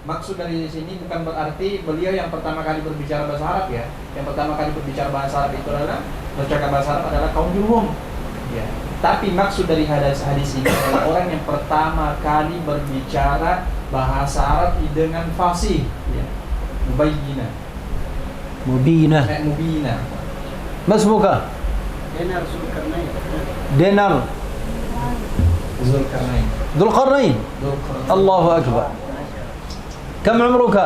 Maksud dari sini bukan berarti beliau yang pertama kali berbicara bahasa Arab ya. Yang pertama kali berbicara bahasa Arab itu adalah bercakap bahasa Arab adalah kaum Jurhum. Ya. Tapi maksud dari hadis ini adalah orang yang pertama kali berbicara bahasa Arab dengan fasih, ya. Mubayyinah. مبينة. Mubina. ما اسمك؟ Dinar Zulkarnain. دينار Zulkarnain. ذو القرنين. Zulkarnain. الله أكبر. كم عمرك؟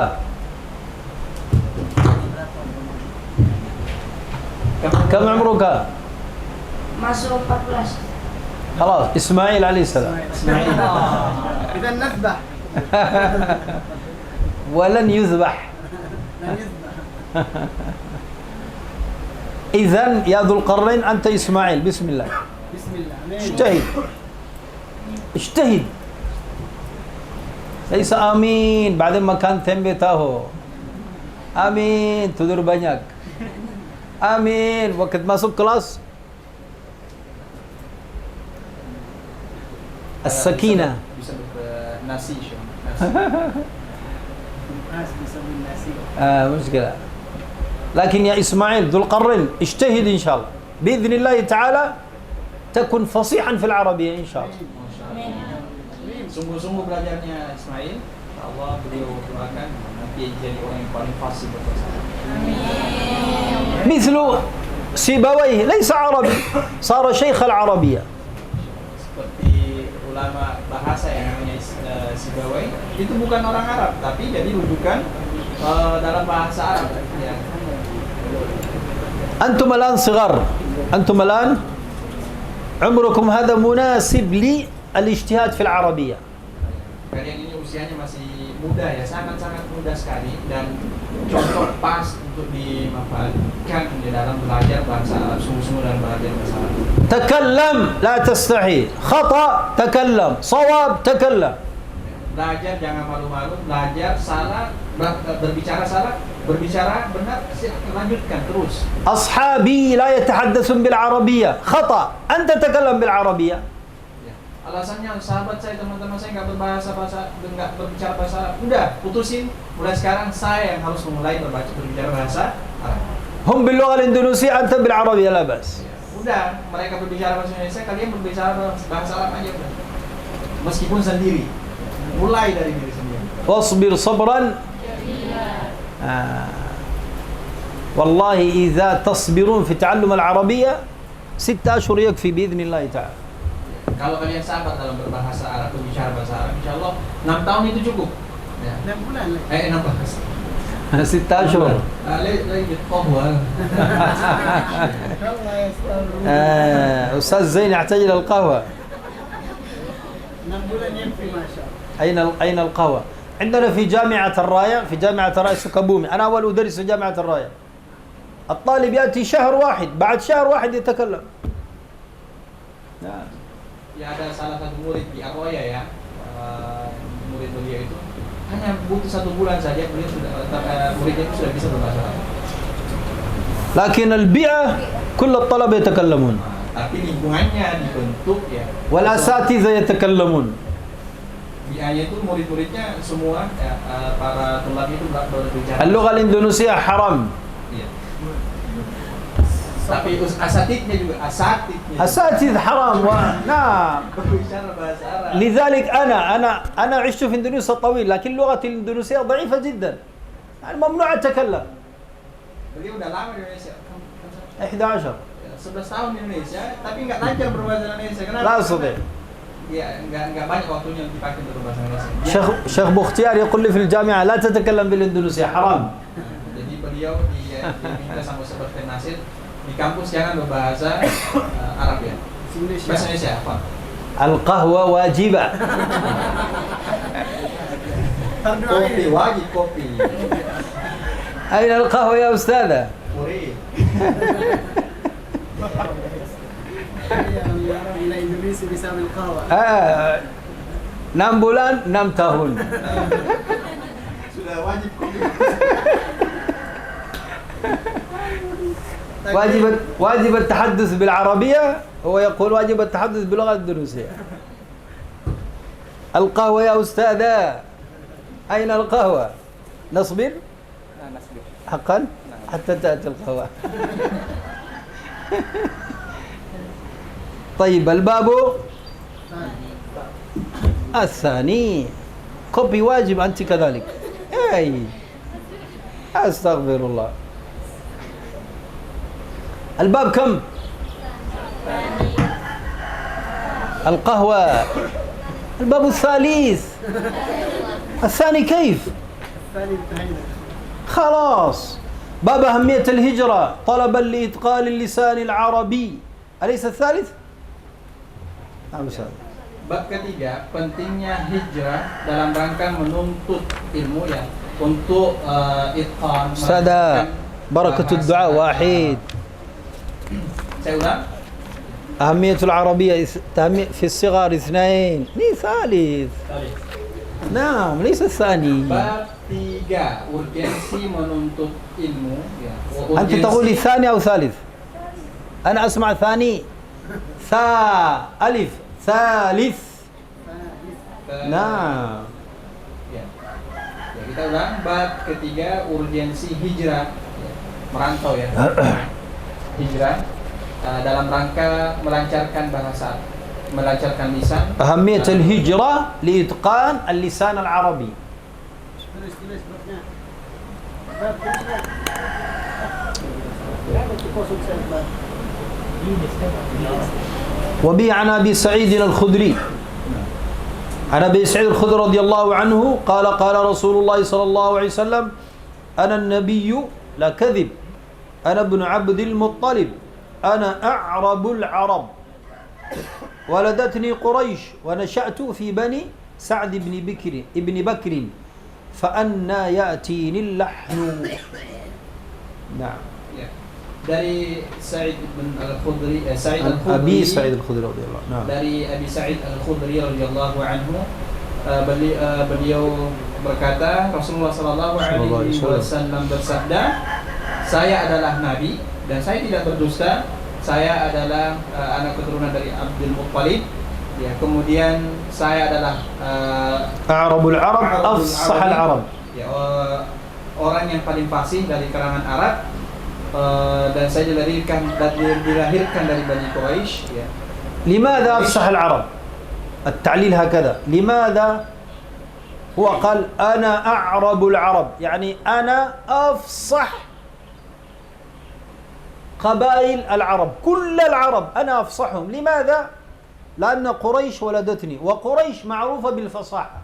كم عمرك؟ Masuk 14. خلاص إسماعيل عليه السلام. Ismail. Kita nasbah. ولن يذبح. Dan yusbah. إذن يا ذو القرنين أنت إسماعيل. بسم الله. Bismillah. Amin. اجتهد اجتهد. ليس آمين بعدين ما كان تنبتاه. آمين تدور banyak. آمين وقت masuk kelas السكينة. Bisa nasi, Syekh. Mas bisa bin nasi. مشكلة. لكن يا إسماعيل ذو القرن اجتهد إن شاء الله بإذن الله تعالى تكن فصيحا في العربية إن شاء الله. Sungguh-sungguh belajarnya Ismail. Allah beliau doakan nanti jadi orang yang paling fasih berbahasa Arab. مثل سيبويه ليس عربي صار شيخ العربية. Seperti ulama bahasa yang namanya Sibawai, itu bukan orang Arab tapi jadi rujukan dalam bahasa Arab ya. أنتم الآن صغار. أنتم الآن عمركم هذا مناسب للاجتهاد في العربية. Kalian ini usianya masih muda ya, sangat-sangat muda sekali dan contoh pas untuk dimanfaatkan di dalam belajar bahasa Arab, sungguh-sungguh dalam belajar bahasa Arab. تكلم لا تستحي. خطأ تكلم. صواب تكلم. Belajar jangan malu-malu, belajar salah, berbicara benar, silakan lanjutkan terus. أصحابي لا يتحدثون بالعربية. خطأ. أنت تتكلم بالعربية. Ya. alasannya sahabat saya, teman-teman saya nggak berbicara bahasa Arab. Udah, putusin. Mulai sekarang saya yang harus memulai berbicara bahasa Arab. هم باللغة الإندونيسية أنت بالعربية لا بأس. Udah, mereka berbicara bahasa Indonesia, kalian berbicara bahasa Arab aja udah. Meskipun sendiri. Mulai dari diri sendiri. واصبر صبرا والله إذا تصبرون في تعلم العربية 6 أشهر يكفي بإذن الله تعالى. Kalau kalian sabar dalam berbahasa Arab, berbicara bahasa Arab, insya Allah 6 tahun itu cukup. Ya. 6 bulan. 6 bulan. 6 أشهر. Lanjut qahwa. أستاذ زين يحتاج إلى القهوة. 6 bulan يكفي ما شاء الله. أين القهوة؟ عندنا في جامعة الراية، في جامعة الراية سكبومي، أنا أول أدرس في جامعة الراية. الطالب يأتي شهر واحد، بعد شهر واحد يتكلم. نعم. Ya ada salah satu murid di Arroya ya, murid beliau itu hanya butuh 1 bulan saja beliau sudah muridnya itu sudah bisa berbahasa Arab. لكن البيئة كل الطلبة يتكلمون. Tapi lingkungannya dibentuk ya. والأساتذة يتكلمون. Biaya itu murid-muridnya semua ya, para tulab itu berbicara. اللغة الإندونيسية حرام. Iya. Tapi asatidnya juga أساتذة حرام نعم. berbicara bahasa Arab. لذلك أنا عشت في إندونيسيا طويل، لكن لغتي الإندونيسية ضعيفة جدا. يعني ممنوع أتكلم. Beliau udah lama di Indonesia. 11. 11 tahun di Indonesia, tapi nggak lancar berbahasa Indonesia. Kenapa? لا أستطيع. Ya, nggak banyak waktunya yang dipakai untuk berbahasa Indonesia. شيخ بختيار يقول لي في الجامعة لا تتكلم بالإندونيسية حرام. Jadi beliau diminta sama sebagai nasir di kampus jangan berbahasa Arab ya. Bahasa Indonesia apa? القهوة واجبة. Kopi wajib kopi. أين القهوة يا أستاذة؟ Murid. إلى إندونيسيا بسبب القهوة. 6 bulan 6 tahun. Sudah wajib kopi. واجب التحدث بالعربية، هو يقول واجب التحدث باللغة الإندونيسية. القهوة يا أستاذة، أين القهوة؟ نصبر؟ نصبر. حقا؟ حتى تأتي القهوة. طيب الباب الثاني كوبي واجب أنت كذلك. أي أستغفر الله. الباب كم؟ القهوة الباب الثالث. الثاني كيف؟ الثاني انتهينا. خلاص. باب أهمية الهجرة طلبا لإتقان اللسان العربي، أليس الثالث؟ نعم أستاذ. Bab ketiga, pentingnya hijrah dalam rangka menuntut ilmu ya, untuk itqan. أستاذ بركة الدعاء واحد. Saya ulang. أهمية العربية في الصغار 2، ثالث. نعم ليس الثاني. Bab 3, urgensi menuntut ilmu ya. أنت تقول الثاني أو ثالث؟ أنا أسمع ثاني. ألف ثالث. نعم. Ya. Ya, kita ulang. Bab ketiga, urgensi hijrah ya. Merantau ya. Hijrah dalam rangka melancarkan bahasa, melancarkan lisan. أهمية الهجرة لإتقان اللسان العربي. tulis babnya. Bab kedua. وبه عن أبي سعيد الخدري، عن أبي سعيد الخدري رضي الله عنه قال قال رسول الله صلى الله عليه وسلم أنا النبي لا كذب، أنا ابن عبد المطلب، أنا أعرب العرب، ولدتني قريش ونشأت في بني سعد بن بكر فأنى يأتيني اللحن. نعم. Dari Sa'id bin Al-Khudri, أبي سعيد الخدري رضي الله عنه. Dari Abi Sa'id Al-Khudri radhiyallahu anhu, beliau berkata, Rasulullah sallallahu alaihi wasallam bersabda, saya adalah nabi dan saya tidak berdusta. Saya adalah anak keturunan dari Abdul Muttalib Ya, kemudian saya adalah A'rabul Arab afsah al-Arab. Ya, orang yang paling fasih dari kalangan Arab, dan saya dilahirkan dari Bani Quraisy. Ya. لماذا أفصح العرب؟ التعليل هكذا. لماذا هو قال أنا أعرب العرب؟ يعني أنا أفصح قبائل العرب، كل العرب أنا أفصحهم. لماذا؟ لأن قريش ولدتني، وقريش معروفة بالفصاحة،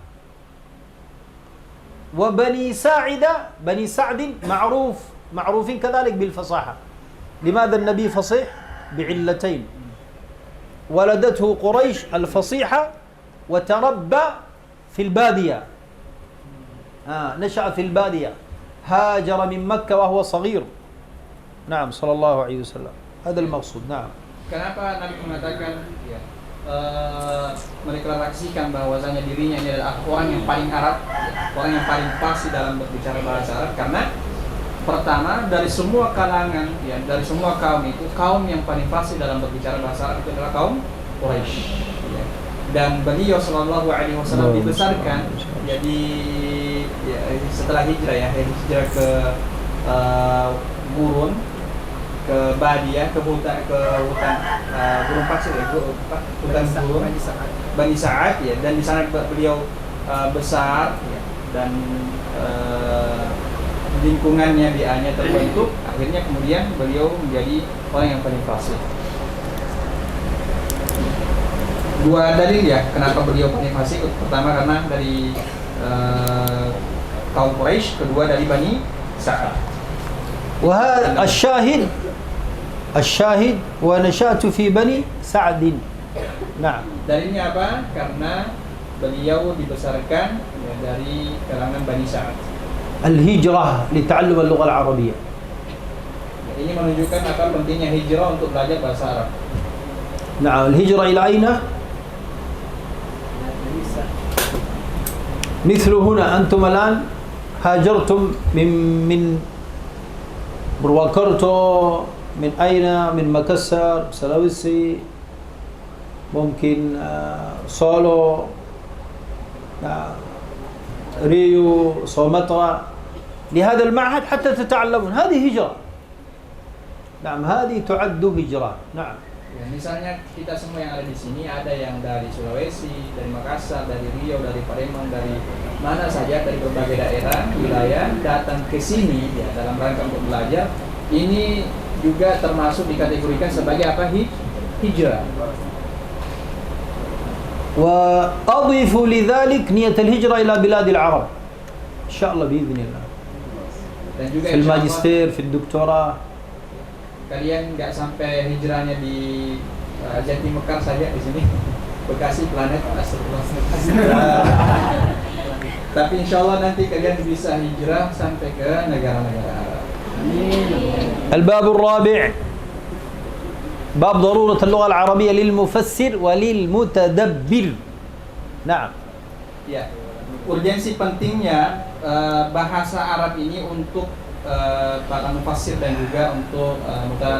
وبني ساعدة بني سعد معروفين كذلك بالفصاحة. لماذا النبي فصيح؟ بعلتين: ولدته قريش الفصيحة، وتربى في البادية، نشأ في البادية، هاجر من مكة وهو صغير. نعم صلى الله عليه وسلم، هذا المقصود. نعم. Kenapa Nabi mengatakan ya, mendeklarasikan bahwasanya dirinya ini adalah orang yang paling Arab, orang yang paling fasih dalam berbicara bahasa Arab? Karena pertama, dari semua kalangan, ya, dari semua kaum itu, kaum yang paling fasih dalam berbicara bahasa Arab itu adalah kaum Quraisy. Ya. Dan beliau Shallallahu Alaihi Wasallam dibesarkan, jadi ya, setelah hijrah hijrah ke gurun, ke Badia, ke hutan gurun pasir, hutan gurun Bani Sa'ad, ya. Dan di sana beliau besar, ya, dan lingkungannya bianya terbentuk, akhirnya kemudian beliau menjadi orang yang paling fasih. Dua dalil ya kenapa beliau paling fasih. Pertama karena dari kaum Quraisy, kedua dari Bani Sa'ad. وهذا الشاهد ونشأت في بني سعد. نعم. Dalilnya apa? Karena beliau dibesarkan ya, dari kalangan Bani Sa'ad. الهجرة لتعلم اللغة العربية. Ini menunjukkan apa pentingnya hijrah untuk belajar bahasa Arab. نعم. الهجرة إلى أين؟ مثل هنا أنتم الآن هاجرتم من بروكرتو، من أين؟ من مكسر، سلاويسي، ممكن سولو، ريو، سومطرة، لهذا المعهد حتى تتعلمون. هذه هجرة. نعم، هذه تعد هجرة. نعم. Ya, misalnya kita semua yang ada di sini, ada yang dari Sulawesi, dari Makassar, dari Riau, dari Palembang, dari mana saja, dari berbagai daerah, wilayah, datang ke sini ya, dalam rangka untuk belajar. Ini juga termasuk dikategorikan sebagai apa? Hijrah. وأضيف لذلك نية الهجرة إلى بلاد العرب إن شاء الله بإذن الله. Dan juga في الماجستير، في الدكتوراه. Kalian nggak sampai hijrahnya di Jati Mekar saja di sini, Bekasi planet tapi insya Allah nanti kalian bisa hijrah sampai ke negara-negara Arab. الباب الرابع باب ضرورة اللغة العربية للمفسر وللمتدبر. نعم. Ya, urgensi pentingnya bahasa Arab ini untuk para mufassir dan juga untuk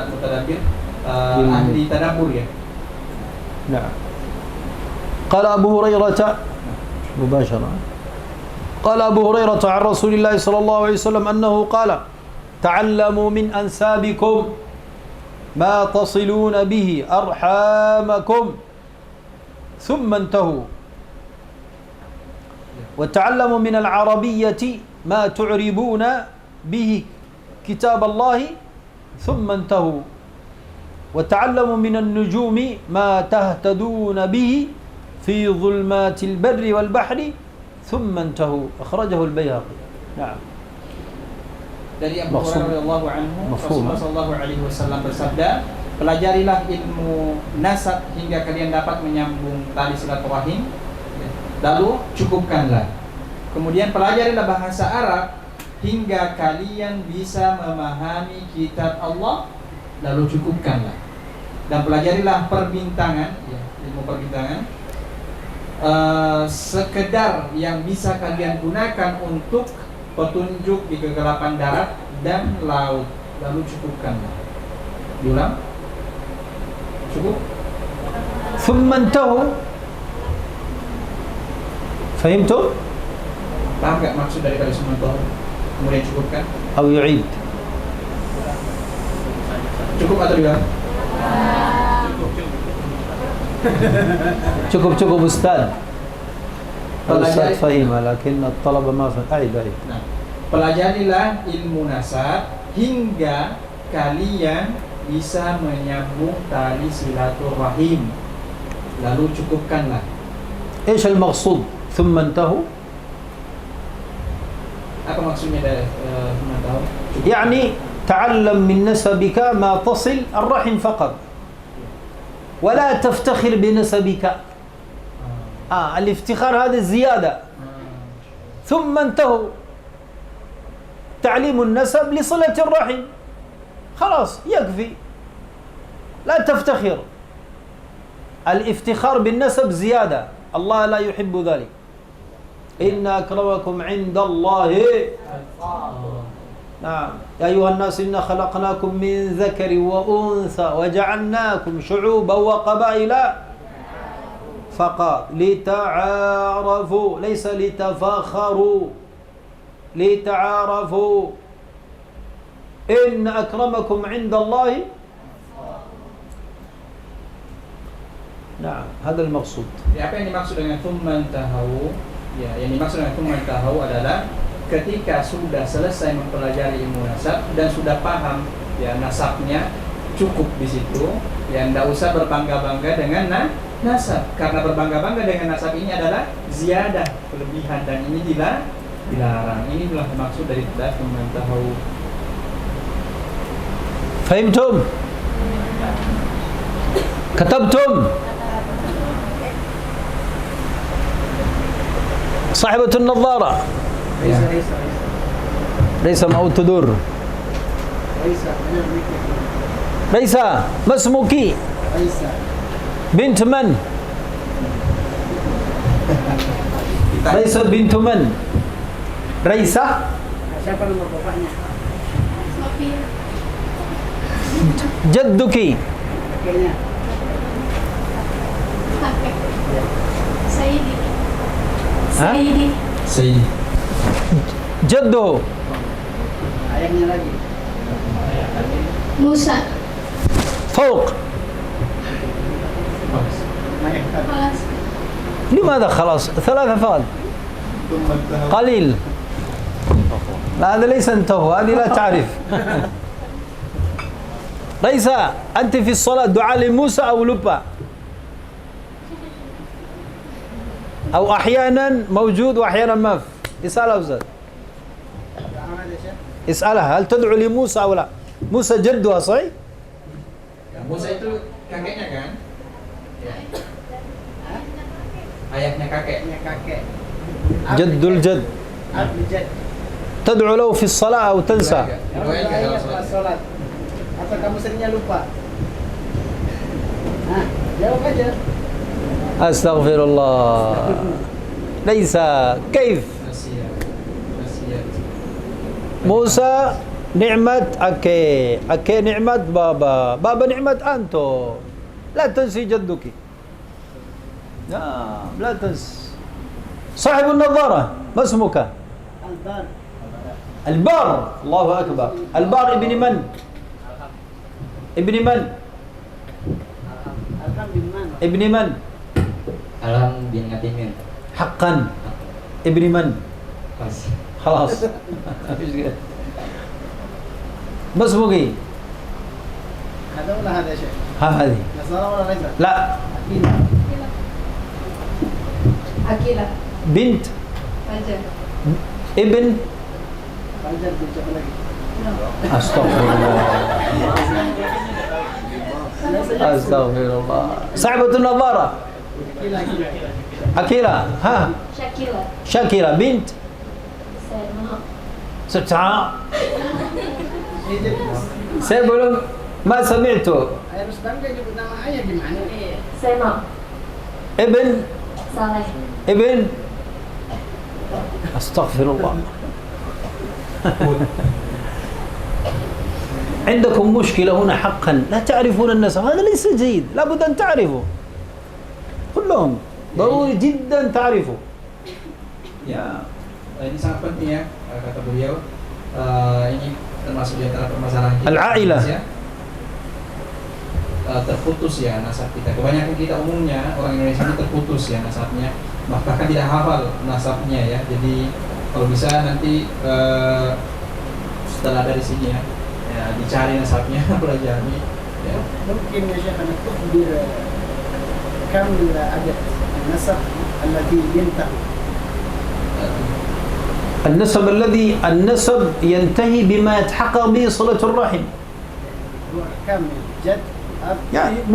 mutadabbir, ahli tadabbur ya. نعم. قال أبو هريرة مباشرة قال أبو هريرة عن رسول الله صلى الله عليه وسلم أنه قال: تعلموا من أنسابكم ما تصلون به أرحامكم ثم انتهوا، وتعلموا من العربية ما تعربون به كتاب الله ثم انتهوا، وتعلموا من النجوم ما تهتدون به في ظلمات البر والبحر ثم انتهوا. أخرجه البيهقي. نعم. Dari Abu Hurairah radhiyallahu anhu, Rasulullah sallallahu alaihi wasallam bersabda, pelajarilah ilmu nasab hingga kalian dapat menyambung tali silaturahim, lalu cukupkanlah. Kemudian pelajarilah bahasa Arab hingga kalian bisa memahami kitab Allah, lalu cukupkanlah. Dan pelajarilah perbintangan, ya, ilmu perbintangan, sekedar yang bisa kalian gunakan untuk petunjuk di kegelapan darat dan laut, lalu cukupkanlah. Diulang, cukup. ثم انتهوا فهمتم؟ Paham nggak maksud daripada summan tahu? Kemudian cukupkan? أو يعيد؟ Cukup atau tidak? cukup أستاذ. الأستاذ Pelajari, فهم لكن الطلبة ما فهم. أعيد. nah, pelajarilah ilmu nasab hingga kalian bisa menyambung tali silaturahim. Lalu cukupkanlah. إيش المقصود ثم انتهوا؟ Apa maksudnya dari summan tahu? يعني تعلم من نسبك ما تصل الرحم فقط ولا تفتخر بنسبك. الافتخار هذا الزيادة. ثم انتهوا تعليم النسب لصلة الرحم خلاص يكفي لا تفتخر. الافتخار بالنسب زيادة الله لا يحب ذلك. إن أكرمكم عند الله نعم يا أيها الناس إنا خلقناكم من ذكر وأنثى وجعلناكم شعوبا وقبائل فقط لتعارفوا ليس لتفاخروا لتعارفوا إن أكرمكم عند الله نعم هذا المقصود. Ya, apa yang dimaksud dengan summan tahu? Ya, yang dimaksud dengan summan tahu adalah ketika sudah selesai mempelajari ilmu nasab dan sudah paham ya nasabnya, cukup di situ. Ya, tidak usah berbangga-bangga dengan nasab, karena berbangga-bangga dengan nasab ini adalah ziyadah, kelebihan, dan ini dilarang. Inilah maksud dari summan tahu. فهمتم؟ كتبتم؟ صاحبة النظارة ليس ليس ليس ما تدور ليس من الميكروفون. ليس ما اسمك؟ ليس بنت من؟ ليس بنت من؟ ريسة؟ siapa nama bapaknya? جدك؟ Kakeknya. Sayyidi. ها؟ Sayyidi. Sayyidi. جده؟ Ayahnya lagi. Musa. فوق؟ Kelas. لماذا خلاص؟ ثلاثة فقط قليل. لا هذا ليس انتهوا، هذه لا تعرف. ليس أنت في الصلاة دعاء لموسى أو لبا أو أحيانا موجود وأحيانا ما في. اسألها أستاذ، اسألها هل تدعو لموسى أو لا؟ موسى جدها صحيح؟ Musa itu kakeknya kan? Ya. Ayahnya kakek. Ayahnya kakek. جد الجد. Abdi Jad. تدعو له في الصلاة أو تنسى؟ Kamu ayah pas sholat. Atau kamu seringnya lupa? Nah, jawab aja. أستغفر الله. ليس كيف؟ Nasihat. موسى نعمة أكي نعمة بابا نعمة أنتو. لا تنسي جدك. لا تنسي. صاحب النظارة ما اسمك؟ Albar. البار. الله أكبر. البار ابن من؟ ابن من؟ Alham bin Man. ابن من؟ Alam bin Ngatimin. حقا ابن من؟ Pas. خلاص. ما اسمك؟ هذا ولا هذا يا شيخ؟ هذه. نصارى ولا ليس؟ لا أكيد. Akila. بنت Fajar. ابن. Fajar bin siapa lagi? أستغفر الله. أستغفر الله. صاحبة النظارة Akila, Akila. أكيلة. ها Shakila. شاكرة بنت Selma. ستعة. Ini jadi saya belum ما سمعته. harus bangga nyebut nama ayah gimana? Sema. ابن Saleh. ابن. أستغفر الله. عندكم مشكلة هنا حقا، لا تعرفون النسب، هذا ليس جيد، لابد أن تعرفوا كلهم، ضروري جدا تعرفوا. Ya, ini sangat penting ya, kata beliau. Ini termasuk di antara permasalahan kita. Al-ailah. Ya. Terputus ya nasab kita. Kebanyakan kita umumnya orang Indonesia ini terputus ya nasabnya, bahkan tidak hafal nasabnya ya. Jadi kalau bisa nanti setelah dari sini ya, dicari nasabnya, pelajari. Ya. ممكن يا شيخ أن تخبر كم عدد النسب الذي ينتهي النسب ينتهي بما يتحقق به صلة الرحم. هو كم جد أب يعني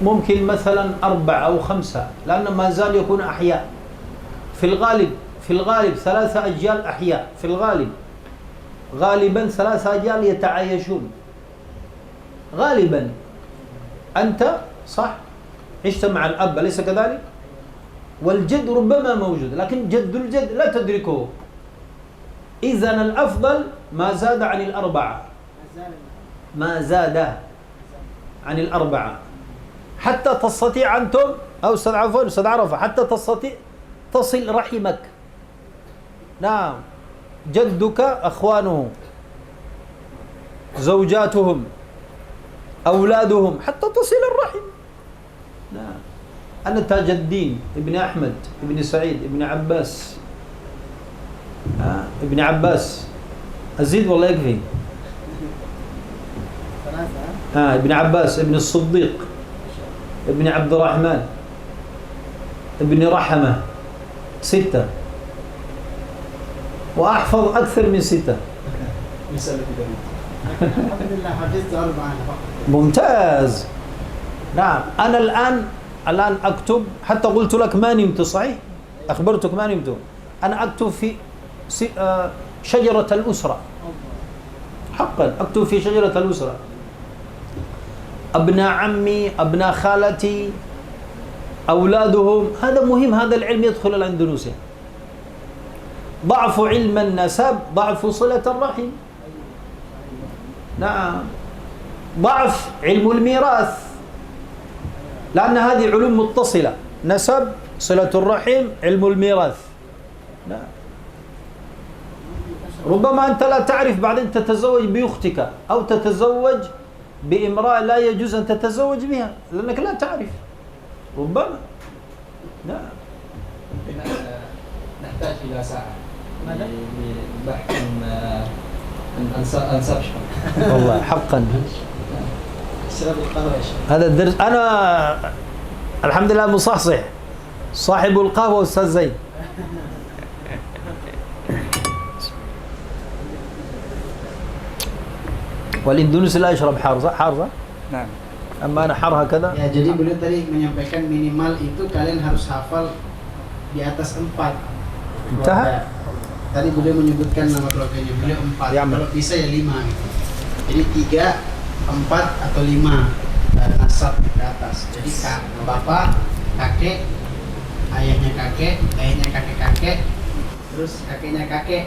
ممكن مثلا 4 أو 5 لأن ما زال يكون أحياء. في الغالب 3 أجيال أحياء في الغالب. غالبا 3 أجيال يتعايشون. غالبا أنت صح عشت مع الأب أليس كذلك؟ والجد ربما موجود لكن جد الجد لا تدركه. إذن الأفضل ما زاد عن ال4. ما زاد عن ال4 حتى تستطيع أنتم أو أستاذ عرفة حتى تستطيع تصل رحمك. نعم جدك أخوانه زوجاتهم أولادهم حتى تصل الرحم. نعم أنا تاج الدين ابن أحمد ابن سعيد ابن عباس ابن عباس أزيد والله يكفي. ابن عباس ابن الصديق ابن عبد الرحمن ابن رحمة 6 وأحفظ أكثر من 6. الحمد لله حفظت 4 ممتاز. نعم أنا الآن أكتب حتى قلت لك ما نمت صحيح أخبرتك ما نمت. أنا أكتب في شجرة الأسرة حقا أكتب في شجرة الأسرة أبناء عمي أبناء خالتي أولادهم. هذا مهم هذا العلم يدخل الأندونيسيا. ضعف علم النسب ضعف صلة الرحم. نعم ضعف علم الميراث لأن هذه علوم متصلة نسب صلة الرحم علم الميراث. نعم ربما أنت لا تعرف بعدين تتزوج بأختك أو تتزوج بامرأة لا يجوز أن تتزوج بها لأنك لا تعرف ربما. نعم نحتاج إلى ساعة لبحث أنساب والله حقا شرب القهوة يا شيخ. هذا الدرس أنا الحمد لله مصحصح صاحب القهوة أستاذ زيد. والإندونيسي لا يشرب حار صح؟ نعم. أما أنا حار هكذا. Ya, jadi beliau tadi menyampaikan minimal itu kalian harus hafal di atas 4. Entah. Tadi beliau menyebutkan nama keluarganya, beliau 4. Ya, kalau bisa ya 5 gitu. Jadi 3, 4 atau 5 nasab ke atas. Jadi bapak, kakek, ayahnya kakek, terus kakeknya kakek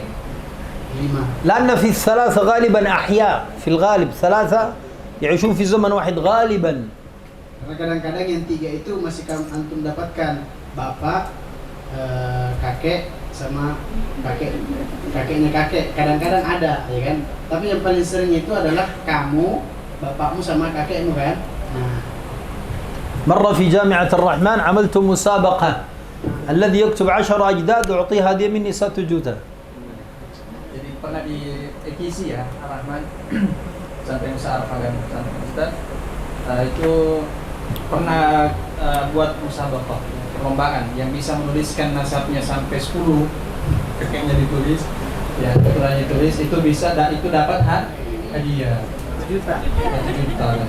5. لأن في الثلاثة غالبا أحياء في الغالب 3 يعيشون في زمن واحد غالبا. Karena kadang-kadang yang 3 itu masih antum dapatkan bapak, kakek sama kakeknya kakek. Kadang-kadang ada, ya kan? Tapi yang paling sering itu adalah kamu, bapakmu sama kakekmu kan. Nah, مرة في جامعة الرحمن عملت مسابقة الذي يكتب 10 أجداد أعطيه هدية مني 1 juta. Jadi pernah di EKC ya, Ar-Rahman sampai Musa'ar Pagan Ustaz itu pernah buat musabaqah perlombaan yang bisa menuliskan nasabnya sampai 10 kakeknya ditulis ya, keturunannya ditulis itu bisa itu dapat hadiah 1 juta. 1 juta kan.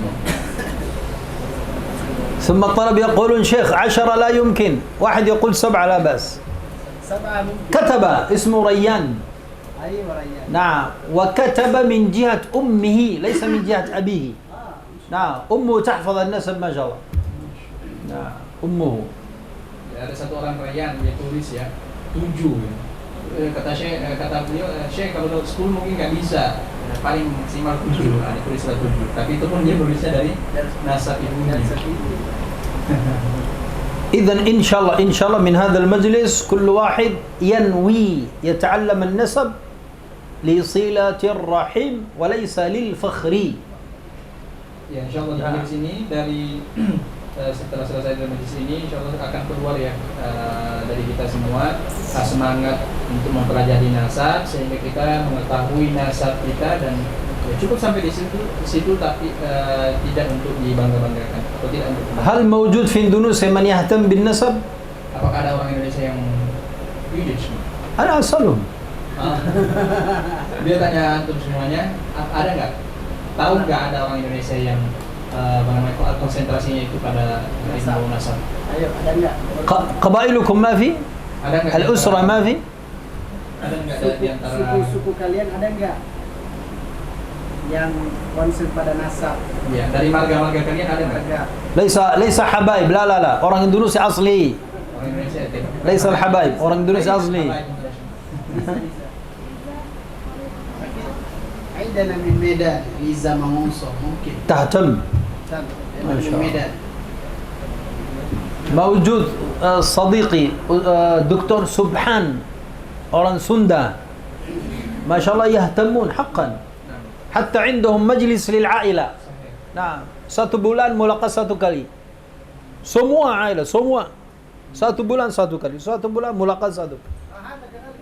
ثم الطلب يقولون شيخ 10 لا يمكن واحد يقول 7 لا بأس. 7 mungkin. كتب اسمه ريان. Ayo Raya. نعم وكتب من جهة أمه ليس من جهة أبيه. نعم أمه تحفظ النسب ما شاء الله. نعم أمه. Ya, ada satu orang Rayyan dia tulis ya 7 ya. Kata beliau Syekh kalau 10 mungkin nggak bisa ya, paling maksimal 7 nah, tulislah 7 tapi itu pun dia tulisnya dari nasab ibunya. إذن إن شاء الله من هذا المجلس كل واحد ينوي يتعلم النسب لصلة الرحم وليس للفخر. Ya, insya Allah di sini dari setelah selesai dari majlis ini, insya Allah akan keluar ya dari kita semua semangat untuk mempelajari nasab sehingga kita mengetahui nasab kita dan ya, cukup sampai di situ tapi tidak untuk dibangga-banggakan atau tidak untuk. هل موجود في إندونيسيا من يهتم بالنسب؟ Apakah ada orang Indonesia yang jujur? أنا أسألهم. Dia tanya antum semuanya, ada nggak? Tahu nggak ada orang Indonesia yang konsentrasinya itu pada ilmu nasab? Ayo, ada nggak? قبائلكم ما في؟ Ada nggak? الأسرة ما في؟ Ada nggak di antara Suku-suku kalian ada nggak yang konsen pada nasab? ya, dari marga-marga kalian ada nggak? Ada. ليس حبايب، لا orang Indonesia asli. Orang Indonesia itu. ليس الحبايب، orang Indonesia asli. عندنا من ميدان ليزا مامونسو ممكن. تهتم. ما شاء الله. من ميدان. موجود صديقي دكتور سبحان orang Sunda ما شاء الله يهتمون حقا حتى عندهم مجلس للعائلة. نعم 1 bulan mulaqat 1 kali semua عائلة semua 1 bulan 1 kali 1 bulan mulaqat 1.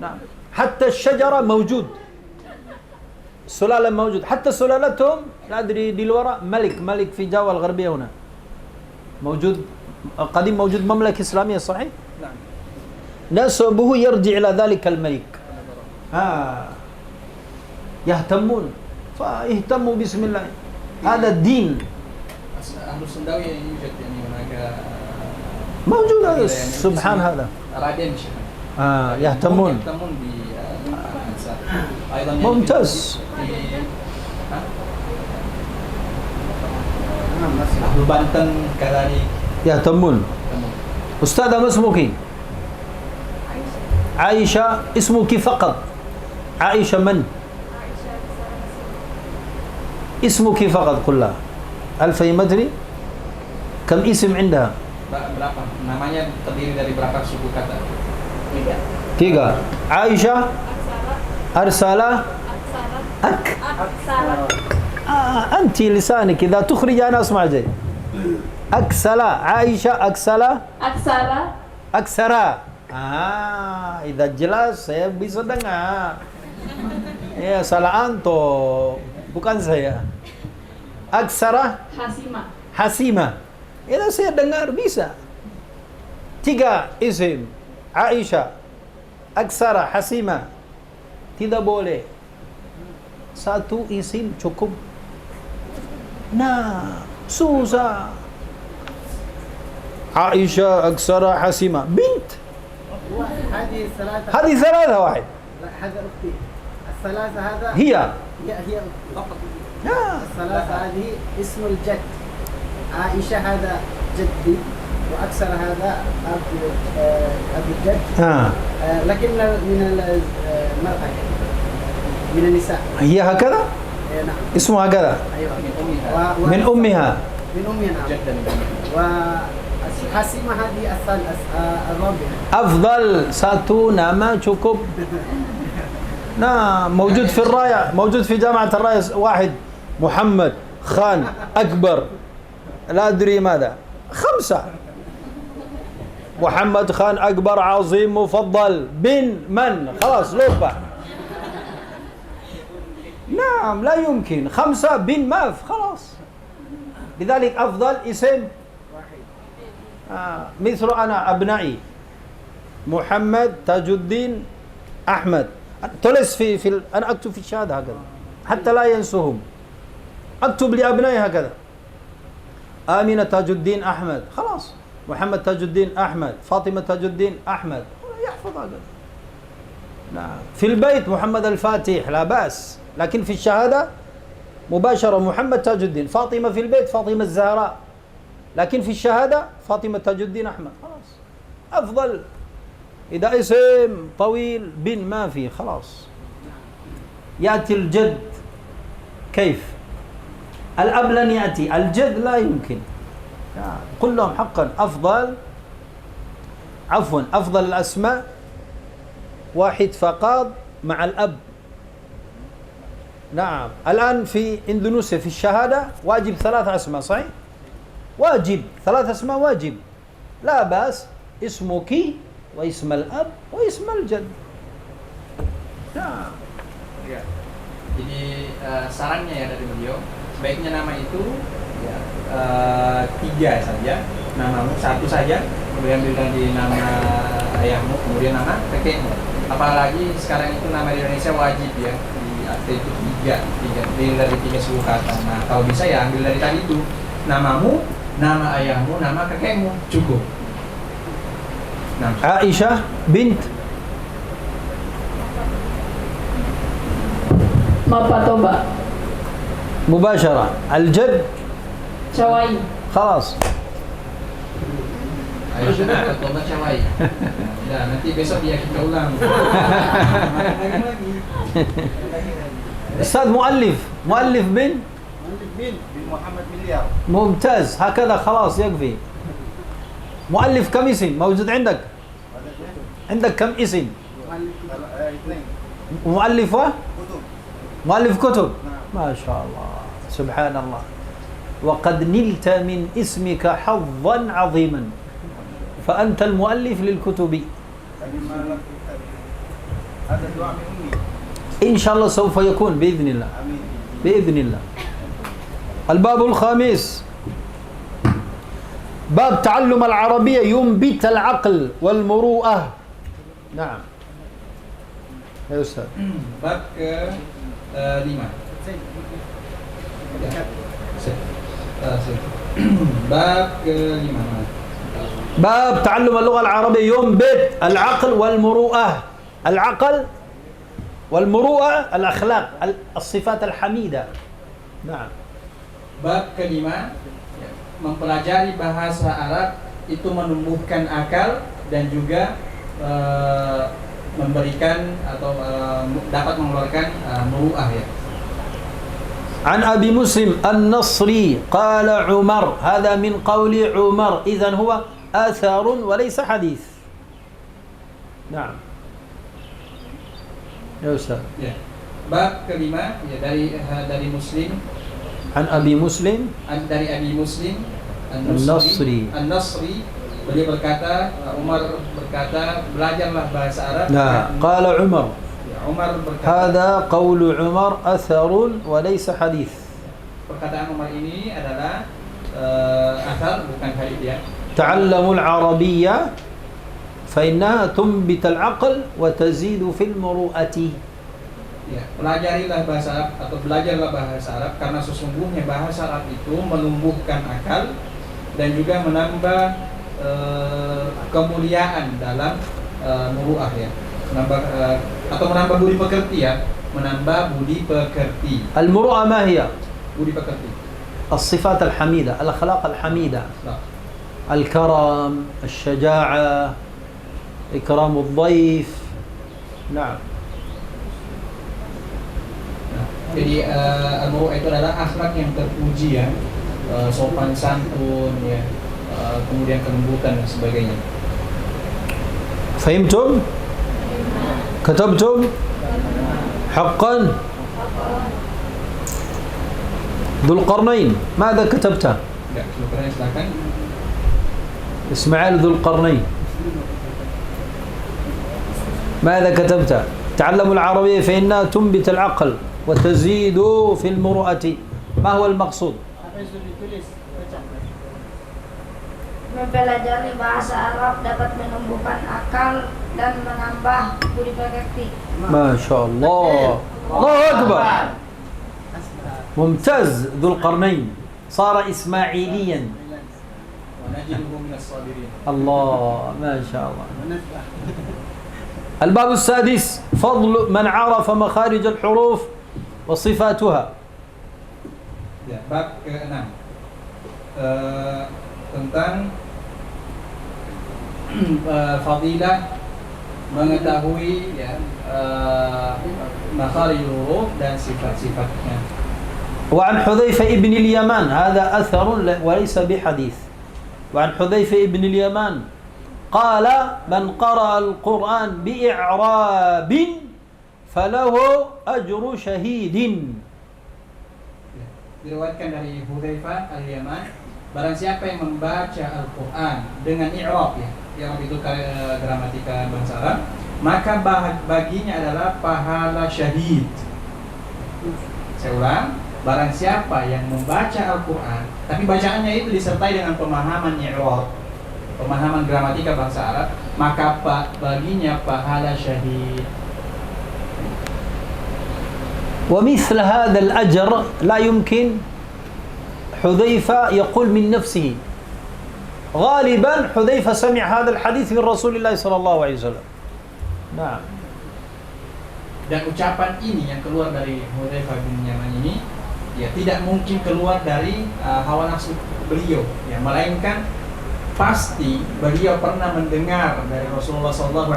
نعم حتى الشجرة موجود سلالة موجود حتى سلالتهم لا أدري دي الوراء ملك في جاوا الغربية هنا موجود قديم موجود مملكة إسلامية صحيح؟ نعم. نسبه يرجع إلى ذلك الملك. يهتمون فاهتموا بسم الله هذا الدين Ahlu Sundawi yang yujad yani mereka موجود هذا سبحان هذا Raden Syekh. يهتمون يهتمون ب أيضا ممتاز. Ahlu Banten كذلك يهتمون. أستاذة ما اسمك؟ عائشة. اسمك فقط عائشة من؟ اسمك فقط كلها هل فهمت لي؟ كم اسم عندها؟ berapa? Namanya terdiri dari berapa suku kata? 3 عائشة أرسلة أنت لسانك إذا تخرج أنا أسمع جيد. أكسلة عائشة أكسرة إذا jelas saya bisa dengar. Ya salah anto bukan saya. Aksara Hasima. Itu saya dengar bisa. 3 isim Aisyah Aksara Hasima. Tidak boleh 1 isim cukup. Nah susah. Aisyah Aksara Hasima bint. هذه 3 واحد. لا هذا أختي. الثلاثة هذا هي هي أختي فقط. الثلاثة هذه اسم الجد. عائشة هذا جدي وأكثر هذا أب الجد. لكن من المرأة من النساء. هي هكذا؟ نعم. اسمها هكذا؟ أيوة. من أمها. من أمها نعم. وحسيمة هذه الرابعة. أفضل 1 nama cukup. نعم موجود في الراية موجود في جامعة الراية واحد محمد خان أكبر لا أدري ماذا 5 محمد خان أكبر عظيم مفضل بن من خلاص لوبة. نعم لا يمكن 5 بن ماف خلاص. لذلك أفضل اسم مثل أنا أبنائي محمد تاج الدين أحمد. تلس أنا أكتب في الشهادة هكذا حتى لا ينسوهم. أكتب لأبنائي هكذا آمنة تاج الدين أحمد خلاص. محمد تاج الدين أحمد. فاطمة تاج الدين أحمد يحفظ هكذا. نعم في البيت محمد الفاتح لا بأس لكن في الشهادة مباشرة محمد تاج الدين. فاطمة في البيت فاطمة الزهراء لكن في الشهادة فاطمة تاج الدين أحمد خلاص. أفضل. إذا اسم طويل بن ما في خلاص. يأتي الجد كيف؟ الأب لن يأتي الجد لا يمكن. قل لهم حقا أفضل عفوا أفضل الأسماء واحد فقط مع الأب. نعم الآن في إندونيسيا في الشهادة واجب 3 أسماء صحيح؟ واجب 3 أسماء واجب، لا بأس اسمك واسم الأب واسم الجد. نعم. Ya. Jadi sarannya ya dari beliau, sebaiknya nama itu ya, 3 saja, namamu 1 saja, kemudian di nama ayahmu, kemudian nama kakekmu. Apalagi sekarang itu nama di Indonesia wajib ya, di akte itu 3 dari 3 suku kata. Nah kalau bisa ya ambil dari tadi itu, namamu, nama ayahmu, nama kakekmu, cukup. Nah. عائشة بنت Mapatoba. مباشرة. الجد Cawai. خلاص. Ayo sudah tobat cawai. Ya nanti besok dia kita ulang. أستاذ مؤلف بن bin Muhammad Miliar. ممتاز، هكذا خلاص يكفي. مؤلف كم اسم موجود عندك؟ عندك كم اسم؟ مؤلف Kutub. مؤلف كتب. ما شاء الله سبحان الله. وقد نلت من اسمك حظا عظيما، فأنت المؤلف للكتب. Ada doa min ummi. إن شاء الله سوف يكون بإذن الله. Amin. بإذن الله. الباب الخامس باب تعلم العربية ينبت العقل والمروءة. نعم يا أستاذ. Bab ke 5. Bab ke 5. باب تعلم اللغة العربية ينبت العقل والمروءة. العقل والمروءة الأخلاق الصفات الحميدة. نعم. Bab kelima, mempelajari bahasa Arab itu menumbuhkan akal dan juga memberikan atau dapat mengeluarkan muru'ah ya. عن أبي مسلم النصري قال عمر، هذا من قول عمر، إذن هو آثار وليس حديث. نعم يا أستاذ. Ya. Bab kelima ya dari Muslim, عن أبي مسلم dari Abi Muslim An-Nasri. An-Nasri, beliau berkata, Umar berkata, belajarlah bahasa Arab. لا قال عمر، Ya, Umar berkata, هذا قول عمر أثر وليس حديث. perkataan Umar ini adalah asal bukan hadis ya. تعلموا العربية فإنها تنبت العقل وتزيد في المروءة. Ya, pelajarilah bahasa Arab atau belajarlah bahasa Arab karena sesungguhnya bahasa Arab itu menumbuhkan akal dan juga menambah kemuliaan dalam muru'ah ya. Menambah budi pekerti ya, menambah budi pekerti. المروءة ما هي؟ Budi pekerti. الصفات الحميدة، الأخلاق الحميدة، Nah, الكرم، الشجاعة، إكرام الضيف. نعم. jadi al-muru'ah itu adalah akhlak yang terpuji ya, sopan santun ya, kemudian kelembutan dan sebagainya. فهمتم؟ كتبتم؟ حقا؟ ذو القرنين ماذا كتبته؟ Ya, silakan. إسماعيل ذو القرنين ماذا كتبت؟ تعلموا العربية فإنها تنبت العقل وتزيد في المروءة. ما هو المقصود؟ Mempelajari bahasa Arab dapat menumbuhkan akal dan menambah budi pekerti. ما شاء الله، الله أكبر، ممتاز. ذو القرنين صار إسماعيليا. ونجده من الصابرين. الله ما شاء الله. الباب السادس فضل من عرف مخارج الحروف وصفاتها. Ya, bab ke-6 tentang fadilah mengetahui ya makharijul huruf dan sifat-sifatnya. وعن حذيفة ابن اليمان، هذا أثر وليس بحديث. وعن حذيفة ابن اليمان قال من قرأ القرآن بإعراب فله أجر شهيد. Diriwayatkan dari Hudzaifah al-Yaman, barang siapa yang membaca Al-Quran dengan i'rab, ya, i'rab itu gramatika bahasa Arab, maka baginya adalah pahala syahid. Saya ulang, barang siapa yang membaca Al-Quran tapi bacaannya itu disertai dengan pemahaman i'rab, pemahaman gramatika bahasa Arab, maka baginya pahala syahid. ومثل هذا الأجر لا يمكن حذيفة يقول من نفسه. غالبا حذيفة سمع هذا الحديث من رسول الله صلى الله عليه وسلم. نعم. Dan ucapan ini yang keluar dari Hudzaifah bin Yaman ini, ya tidak mungkin keluar dari hawa nafsu beliau, ya, melainkan pasti beliau pernah mendengar dari Rasulullah SAW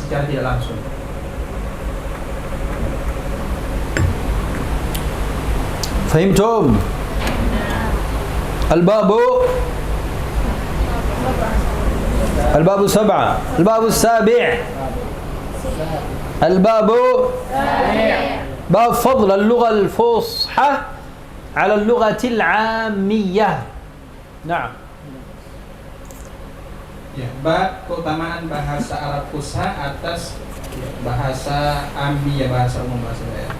secara tidak langsung. فهمتم؟ الباب 7. الباب 7. الباب باب فضل اللغة الفصحى على اللغة العامية. نعم. Ya, bab keutamaan bahasa Arab fusha atas bahasa ammi, ya, bahasa umum, bahasa daerah,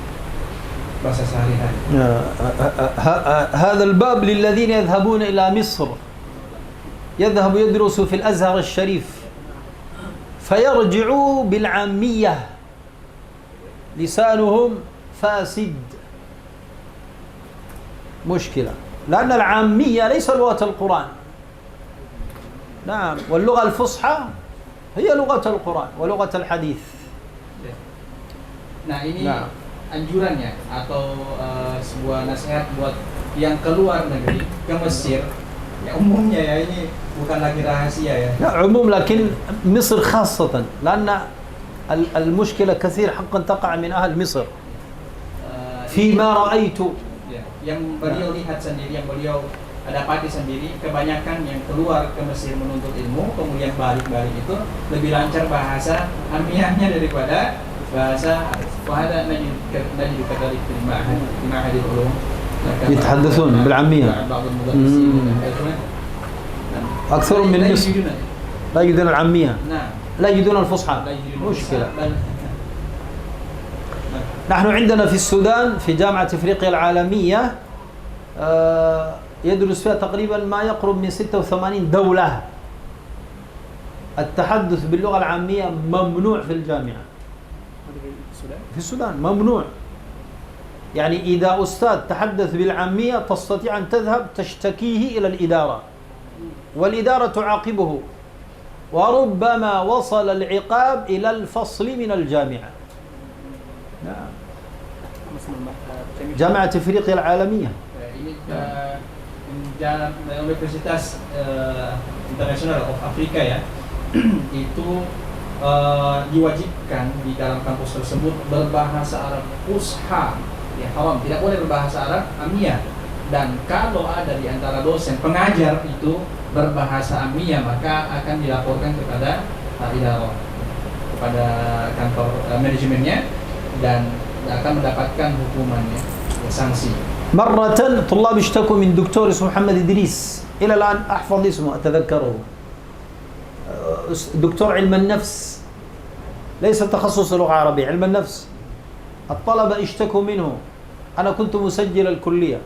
bahasa sehari-hari. هذا الباب للذين يذهبون إلى مصر، يذهب يدرس في الأزهر الشريف فيرجعوا بالعامية، لسانهم فاسد، مشكلة، لأن العامية ليس لغة القرآن. نعم، واللغة الفصحى هي لغة القرآن ولغة الحديث. Nah, ini anjurannya atau sebuah nasihat buat yang keluar negeri ke Mesir, ya, umumnya, ya, ini bukan lagi rahasia, ya. لا عموم، لكن مصر خاصة لأن المشكلة كثير حقا تقع من أهل مصر فيما رأيت. Ya, yang beliau lihat sendiri, yang beliau dapati sendiri, kebanyakan yang keluar ke Mesir menuntut ilmu kemudian balik itu lebih lancar bahasa amiyahnya daripada bahasa وهذا نجد كذلك في معهد العلوم يتحدثون بالعامية بعض المدرسين أكثر من مصر لا يجدون العامية، نعم، لا يجدون الفصحى، مشكلة. نحن عندنا في السودان في جامعة إفريقيا العالمية يدرس فيها تقريبا ما يقرب من 86 دولة. التحدث باللغة العامية ممنوع في الجامعة في السودان، ممنوع. يعني إذا أستاذ تحدث بالعامية تستطيع أن تذهب تشتكيه إلى الإدارة والإدارة تعاقبه، وربما وصل العقاب إلى الفصل من الجامعة. نعم. جامعة إفريقيا العالمية. Universitas Internasional of Afrika, ya, itu diwajibkan di dalam kampus tersebut berbahasa Arab fusha, ya, haram, tidak boleh berbahasa Arab amiyah. Dan kalau ada di antara dosen pengajar itu berbahasa amiyah, maka akan dilaporkan kepada idarah, kepada kantor manajemennya, dan akan mendapatkan hukumannya, sanksi. مرة طلاب اشتكوا من دكتور اسمه محمد إدريس، إلى الآن أحفظ اسمه أتذكره، دكتور علم النفس، ليس تخصص لغة عربية، علم النفس. الطلبة اشتكوا منه. أنا كنت مسجل الكلية،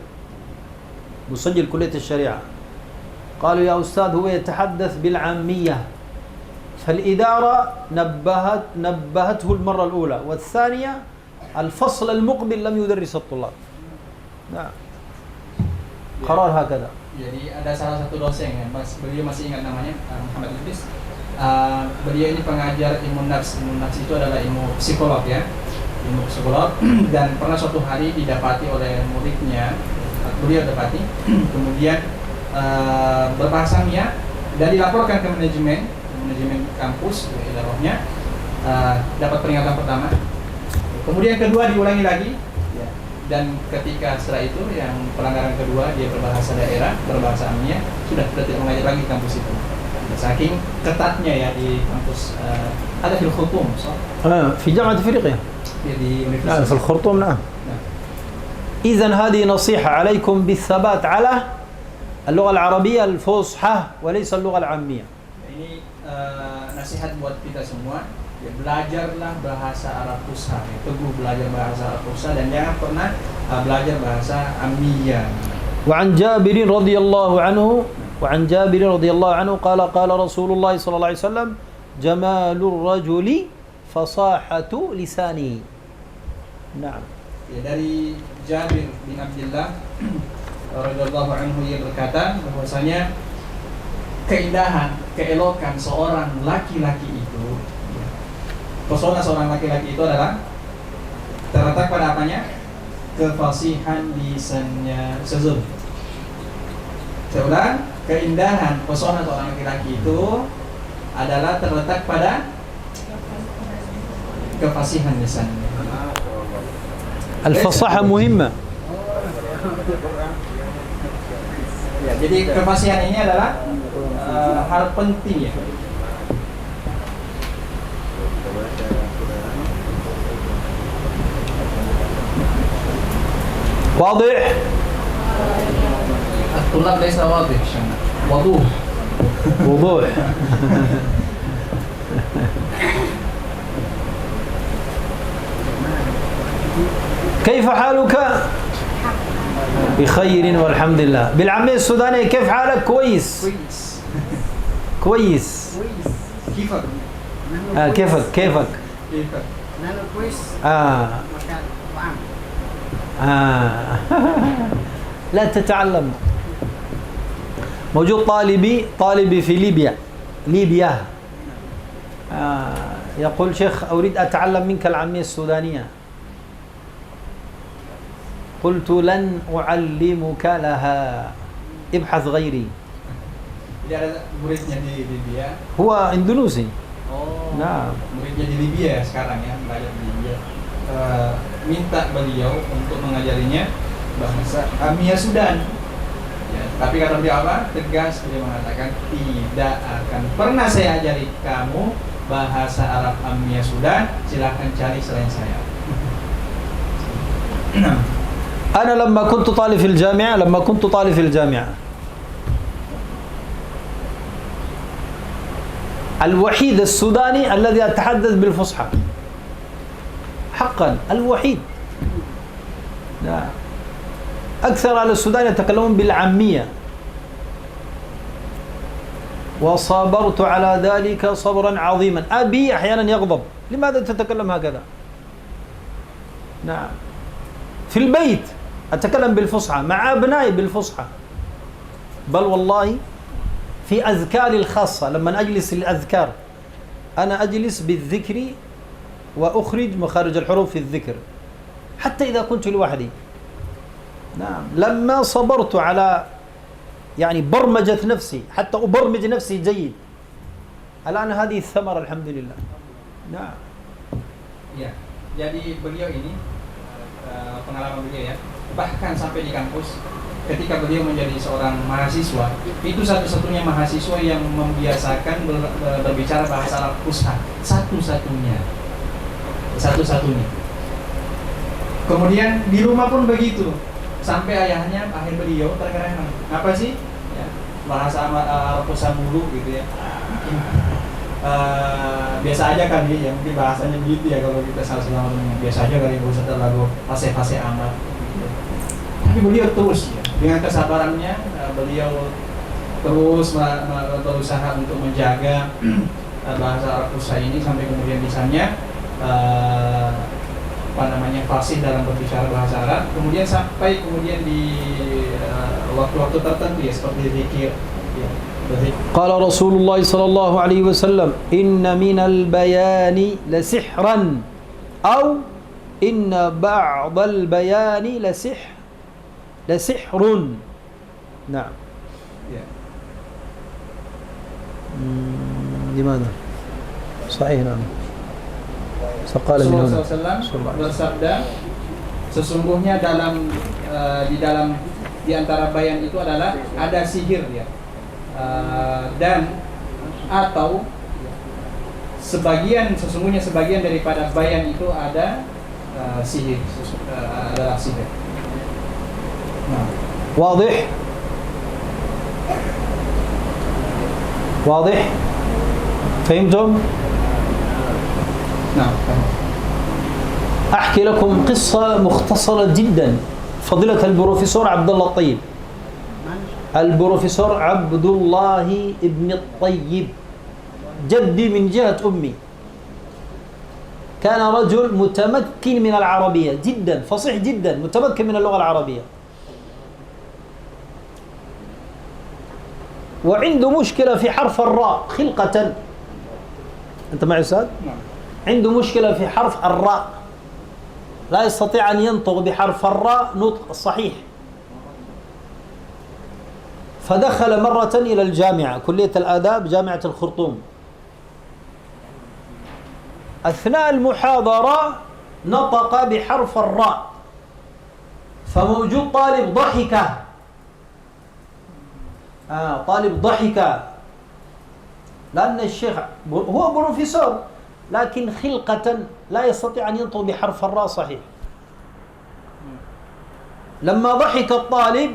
مسجل كلية الشريعة. قالوا يا أستاذ هو يتحدث بالعامية، فالإدارة نبهته المرة الأولى، والثانية الفصل المقبل لم يدرس الطلاب. نعم. قرار هكذا. Jadi ada salah satu dosen, ya, beliau masih ingat namanya, Muhammad Idris. Beliau ini pengajar ilmu nafs. Ilmu nafs itu adalah ilmu psikolog, ya, ilmu psikolog. Dan pernah suatu hari didapati oleh muridnya, beliau dapati, kemudian berbahasa amiyah dan dilaporkan ke manajemen kampus, idarahnya, dapat peringatan pertama. Kemudian kedua diulangi lagi, ya. Dan ketika setelah itu yang pelanggaran kedua dia berbahasa daerah, berbahasa amiyah, sudah tidak mengajar lagi kampus itu. Saking ketatnya ya di kampus ada fil Khartoum, so? في جامعة أفريقيا Ya, di نعم universitas. في الخرطوم نعم. Nah, إذن هذه نصيحة عليكم بالثبات على اللغة العربية الفصحى وليس اللغة العامية. ini nasihat buat kita semua, ya belajarlah bahasa Arab Fusha, ya, teguh belajar bahasa Arab Fusha dan jangan pernah belajar bahasa Ammiyah. وعن جابر رضي الله عنه قال رسول الله صلى الله عليه وسلم جمال الرجل فصاحة لسانه. نعم. Ya, dari Jabir bin Abdullah radhiyallahu anhu ia berkata bahwasanya keindahan, keelokan seorang laki-laki itu, ya, pesona seorang laki-laki itu adalah terletak pada apanya? Kefasihan lisannya. Saya ulang, keindahan pesona seorang laki-laki itu adalah terletak pada kefasihan lisannya. الفصاحة مهمة. Ya, jadi kefasihan ini adalah hal penting ya. واضح؟ الطلاب ليس واضح وضوح. وضوح. كيف حالك؟ بخير والحمد لله. بالعامية السودانية كيف حالك؟ كويس. كويس. Kifak. كيفك؟ Kifak. Nano kuis makan paham. لا تتعلم. موجود طالبي في ليبيا يقول شيخ أريد أتعلم منك العامية السودانية. قلت لن أعلمك لها ابحث غيري. Jadi ada muridnya di Libya. هو إندونيسي. Oh. Nah. Muridnya di Libya ya sekarang ya, belajar di Libya. Minta beliau untuk mengajarinya bahasa Ammiyah Sudan. Ya, tapi kata beliau apa? Tegas beliau mengatakan tidak akan pernah saya ajari kamu bahasa Arab Ammiyah Sudan. Silakan cari selain saya. أنا لما كنت طالب في الجامعة الوحيد السوداني الذي أتحدث بالفصحى حقا، الوحيد. لا. أكثر على السودان يتكلمون بالعامية وصبرت على ذلك صبرا عظيما. أبي أحيانا يغضب، لماذا تتكلم هكذا؟ نعم. في البيت أتكلم بالفصحى مع أبنائي بالفصحى، بل والله في أذكاري الخاصة لما أجلس للأذكار أنا أجلس بالذكر وأخرج مخارج الحروف في الذكر حتى إذا كنت لوحدي. نعم. لما صبرت على يعني برمجة نفسي حتى أبرمج نفسي جيد، الآن هذه الثمرة الحمد لله. نعم. Ya, jadi beliau ini pengalaman beliau ya, bahkan sampai di kampus ketika beliau menjadi seorang mahasiswa, itu satu-satunya mahasiswa yang membiasakan berbicara bahasa Arab Fusha, satu-satunya. Kemudian di rumah pun begitu, sampai ayah beliau terkadang apa sih ya, bahasa Arab Fusha mulu gitu ya. Biasa aja kali ya, mungkin bahasanya begitu ya kalau kita salah biasa aja kali, nggak usah terlalu fase-fase amat gitu. Tapi beliau terus ya, dengan kesabarannya beliau terus berusaha untuk menjaga bahasa Arab Fusha ini sampai kemudian bisanya fasih dalam berbicara bahasa Arab, kemudian sampai kemudian di waktu-waktu tertentu ya seperti zikir ya. قال رسول الله صلى الله عليه وسلم إن من البيان لسحرا أو إن بعض البيان لسحر. نعم. لماذا؟ صحيح. نعم. فقال من هنا bersabda, sesungguhnya di antara bayan itu adalah ada sihir ya. Dan atau sesungguhnya sebagian daripada bayan itu ada sihir, adalah sihir. Nah. واضح واضح فهمتم؟ نعم. أحكي لكم قصة مختصرة جدا. فضيلة البروفيسور عبد الله الطيب، البروفيسور عبد الله ابن الطيب جدي من جهة أمي، كان رجل متمكن من العربية جدا، فصيح جدا، متمكن من اللغة العربية، وعنده مشكلة في حرف الراء خلقة. أنت معي أستاذ؟ عنده مشكلة في حرف الراء، لا يستطيع أن ينطق بحرف الراء نطق صحيح. فدخل مرة إلى الجامعة، كلية الآداب جامعة الخرطوم. أثناء المحاضرة نطق بحرف الراء، فموجود طالب ضحك، طالب ضحك، لأن الشيخ هو بروفيسور لكن خلقة لا يستطيع أن ينطق بحرف الراء صحيح. لما ضحك الطالب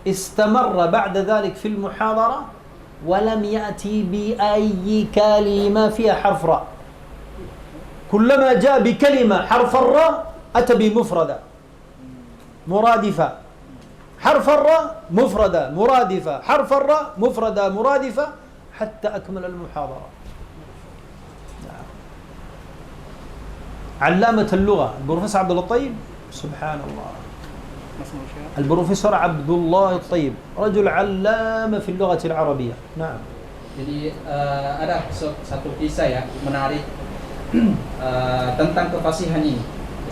استمر بعد ذلك في المحاضرة ولم يأتي بأي كلمة فيها حرف راء. كلما جاء بكلمة حرف الراء أتى بمفردة مرادفة، حرف الراء مفردة مرادفة، حرف الراء مفردة مرادفة، حتى أكمل المحاضرة. علامة اللغة البروفيسور عبد الله الطيب، سبحان الله. البروفيسور عبد الله الطيب رجل علامة في اللغة العربية. نعم. Jadi ada satu kisah ya menarik tentang kefasihan ini,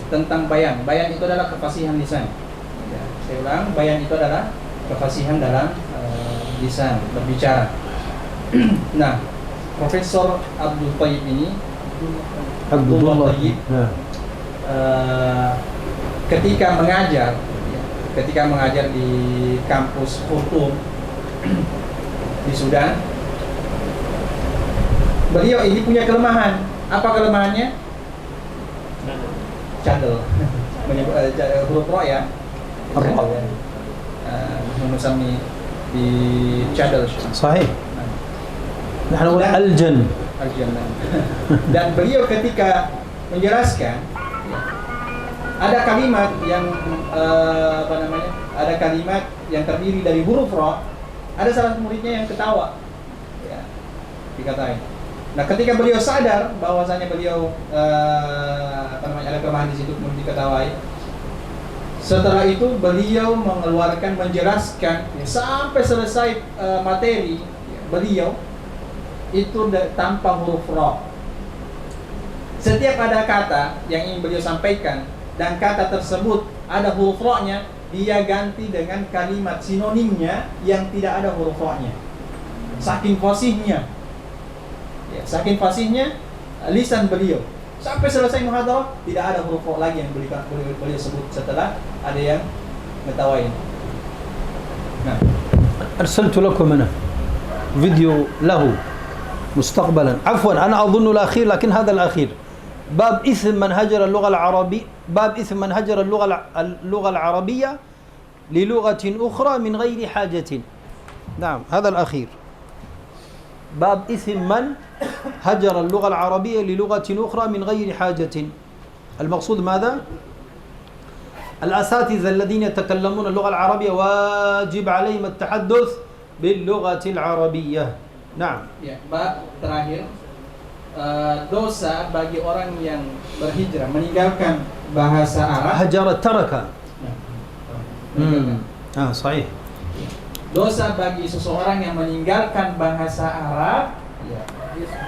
tentang bayan. Bayan itu adalah kefasihan lisan. Ya, saya ulang, bayan itu adalah kefasihan dalam lisan berbicara. Nah, Profesor Abdul Thayyib ini, Abdullah Thayyib, ketika mengajar di kampus Khartoum di Sudan, beliau ini punya kelemahan. Apa kelemahannya? Cadel. Menyebut huruf ro ya. Menusami di cadel. Sahih. Nah, al-jan. Dan beliau ketika menjelaskan ada kalimat yang ada kalimat yang terdiri dari huruf ro, ada salah muridnya yang ketawa. Ya, dikatain. Nah, ketika beliau sadar bahwasanya beliau ada kelemahan di situ kemudian diketawai. Setelah itu beliau menjelaskan sampai selesai materi beliau itu tanpa huruf ro. Setiap ada kata yang ingin beliau sampaikan dan kata tersebut ada huruf ro-nya, dia ganti dengan kalimat sinonimnya yang tidak ada huruf ro-nya. Saking fasihnya. Ya, saking fasihnya lisan beliau. Sampai selesai muhadarah tidak ada huruf ro lagi yang beliau sebut setelah ada yang ngetawain. Nah, أرسلت لكم أنا فيديو له مستقبلا. عفوا أنا أظن الأخير لكن هذا الأخير. باب إثم من هجر اللغة العربية، باب إثم من هجر اللغة العربية للغة أخرى من غير حاجة. نعم هذا الأخير. باب إثم من هجر اللغة العربية للغة أخرى من غير حاجة. المقصود ماذا؟ الأساتذة الذين يتكلمون اللغة العربية واجب عليهم التحدث باللغة العربية. نعم. Ya, bab terakhir, dosa bagi orang yang berhijrah meninggalkan bahasa Arab. هجر ترك. صحيح. Dosa bagi seseorang yang meninggalkan bahasa Arab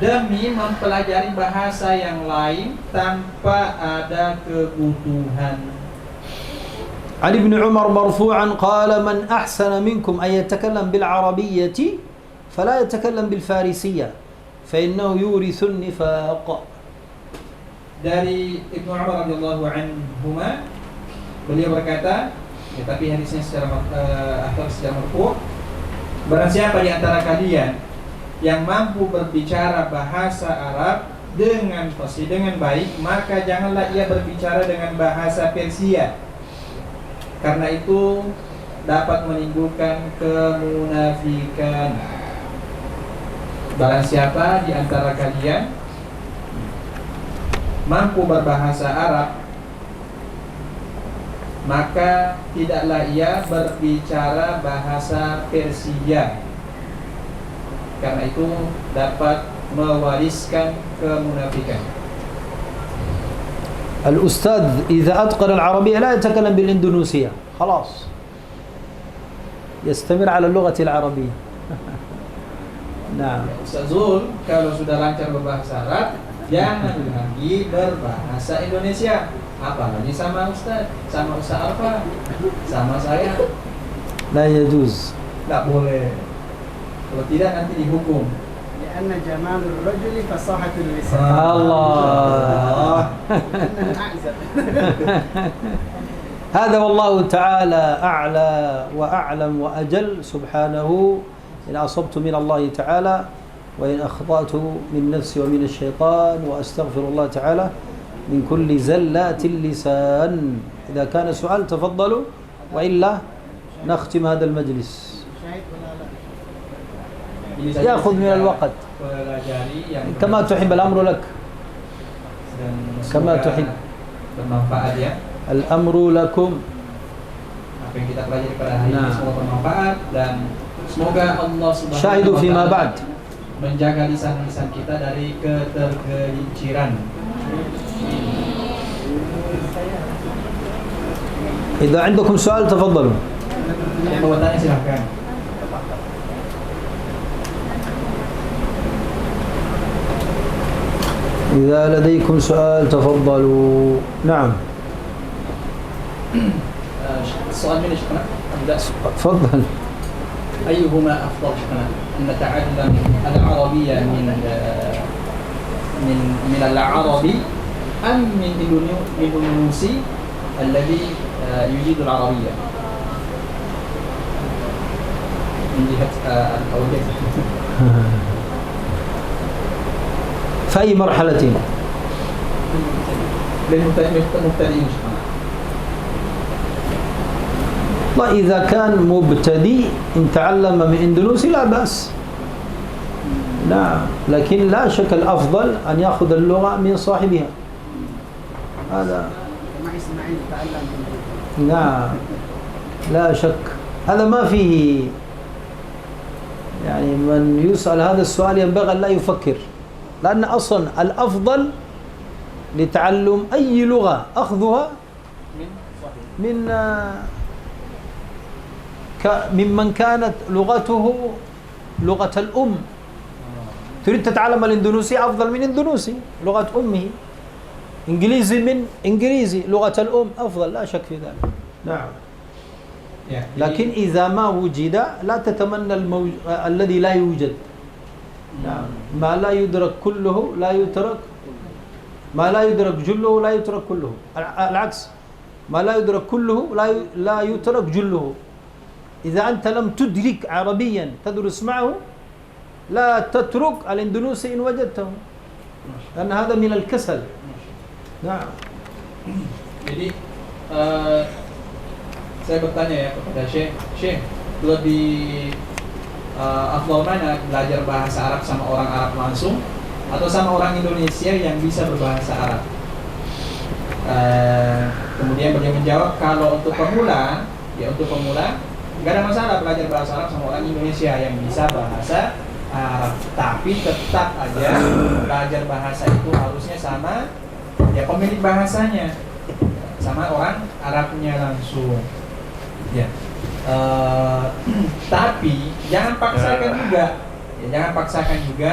demi mempelajari bahasa yang lain tanpa ada kebutuhan. عن ابن عمر مرفوعا قال من أحسن منكم أن يتكلم بالعربية فلا يتكلم بالفارسية فإنه يورث النفاق. Dari Ibnu Umar radhiyallahu anhuma, beliau berkata, ya, tapi hadisnya secara marfu', barang siapa di antara kalian yang mampu berbicara bahasa Arab dengan fasih, dengan baik, maka janganlah ia berbicara dengan bahasa Persia, karena itu dapat menimbulkan kemunafikan. Barang siapa di antara kalian mampu berbahasa Arab, maka tidaklah ia berbicara bahasa Persia, karena itu dapat mewariskan kemunafikan. الأستاذ إذا أتقن العربية لا يتكلم بالإندونيسية خلاص يستمر على اللغة العربية. نعم. Ustaz Zul kalau sudah lancar berbahasa Arab, jangan lagi berbahasa Indonesia, apalagi sama Ustaz, sama Ustaz Arfa, sama saya. لا يجوز. Tidak boleh. Kalau tidak nanti dihukum. لأن جمال الرجل فصاحة اللسان. الله. لأنه أعزب. هذا والله تعالى أعلى وأعلم وأجل سبحانه. إن أصبت من الله تعالى وإن أخطأت من نفسي ومن الشيطان وأستغفر الله تعالى من كل زلات اللسان. إذا كان سؤال تفضلوا وإلا نختم هذا المجلس. يأخذ من الوقت كما تحب الأمر لك. كما تحب. Bermanfaat ya. الأمر لكم. Apa yang kita pelajari pada hari ini semoga bermanfaat, dan semoga Allah Subhanahu شاهدوا wa فيما taala بعد. menjaga lisan-lisan kita dari ketergelinciran. إذا عندكم سؤال تفضلوا. Yang mau bertanya silahkan. إذا لديكم سؤال تفضلوا. نعم. السؤال من شيخنا أبدأ. تفضل. أيهما أفضل شيخنا، أن نتعلم العربية من العربي أم من الإندونيسي الذي يجيد العربية من جهة الأولية؟ في أي مرحلة؟ للمبتدئين شيخنا. والله إذا كان مبتدئ إن تعلم من إندونيسي لا بأس. نعم، لكن لا شك الأفضل أن يأخذ اللغة من صاحبها. هذا مع إسماعيل تعلم. نعم، لا شك. هذا ما فيه يعني من يسأل هذا السؤال ينبغي أن لا يفكر، لأن أصلا الأفضل لتعلم أي لغة أخذها ممن كانت لغته لغة الأم. تريد تتعلم الإندونيسي أفضل من إندونيسي لغة أمه، إنجليزي من إنجليزي لغة الأم أفضل، لا شك في ذلك. نعم. لكن إذا ما وجد لا تتمنى الذي لا يوجد. نعم. ما لا يدرك كله لا يترك، ما لا يدرك جله لا يترك كله، العكس، ما لا يدرك كله لا يترك جله. إذا أنت لم تدرك عربيا تدرس معه لا تترك الإندونيسي إن وجدته، لأن هذا من الكسل. نعم. Jadi saya bertanya ya kepada Syekh, lebih afdal mana belajar bahasa Arab sama orang Arab langsung atau sama orang Indonesia yang bisa berbahasa Arab? Kemudian beliau menjawab, kalau untuk pemula, ya untuk pemula nggak ada masalah belajar bahasa Arab sama orang Indonesia yang bisa bahasa Arab, tapi tetap aja belajar bahasa itu harusnya sama ya pemilik bahasanya, sama orang Arabnya langsung. Ya. Tapi jangan paksakan juga, ya, jangan paksakan juga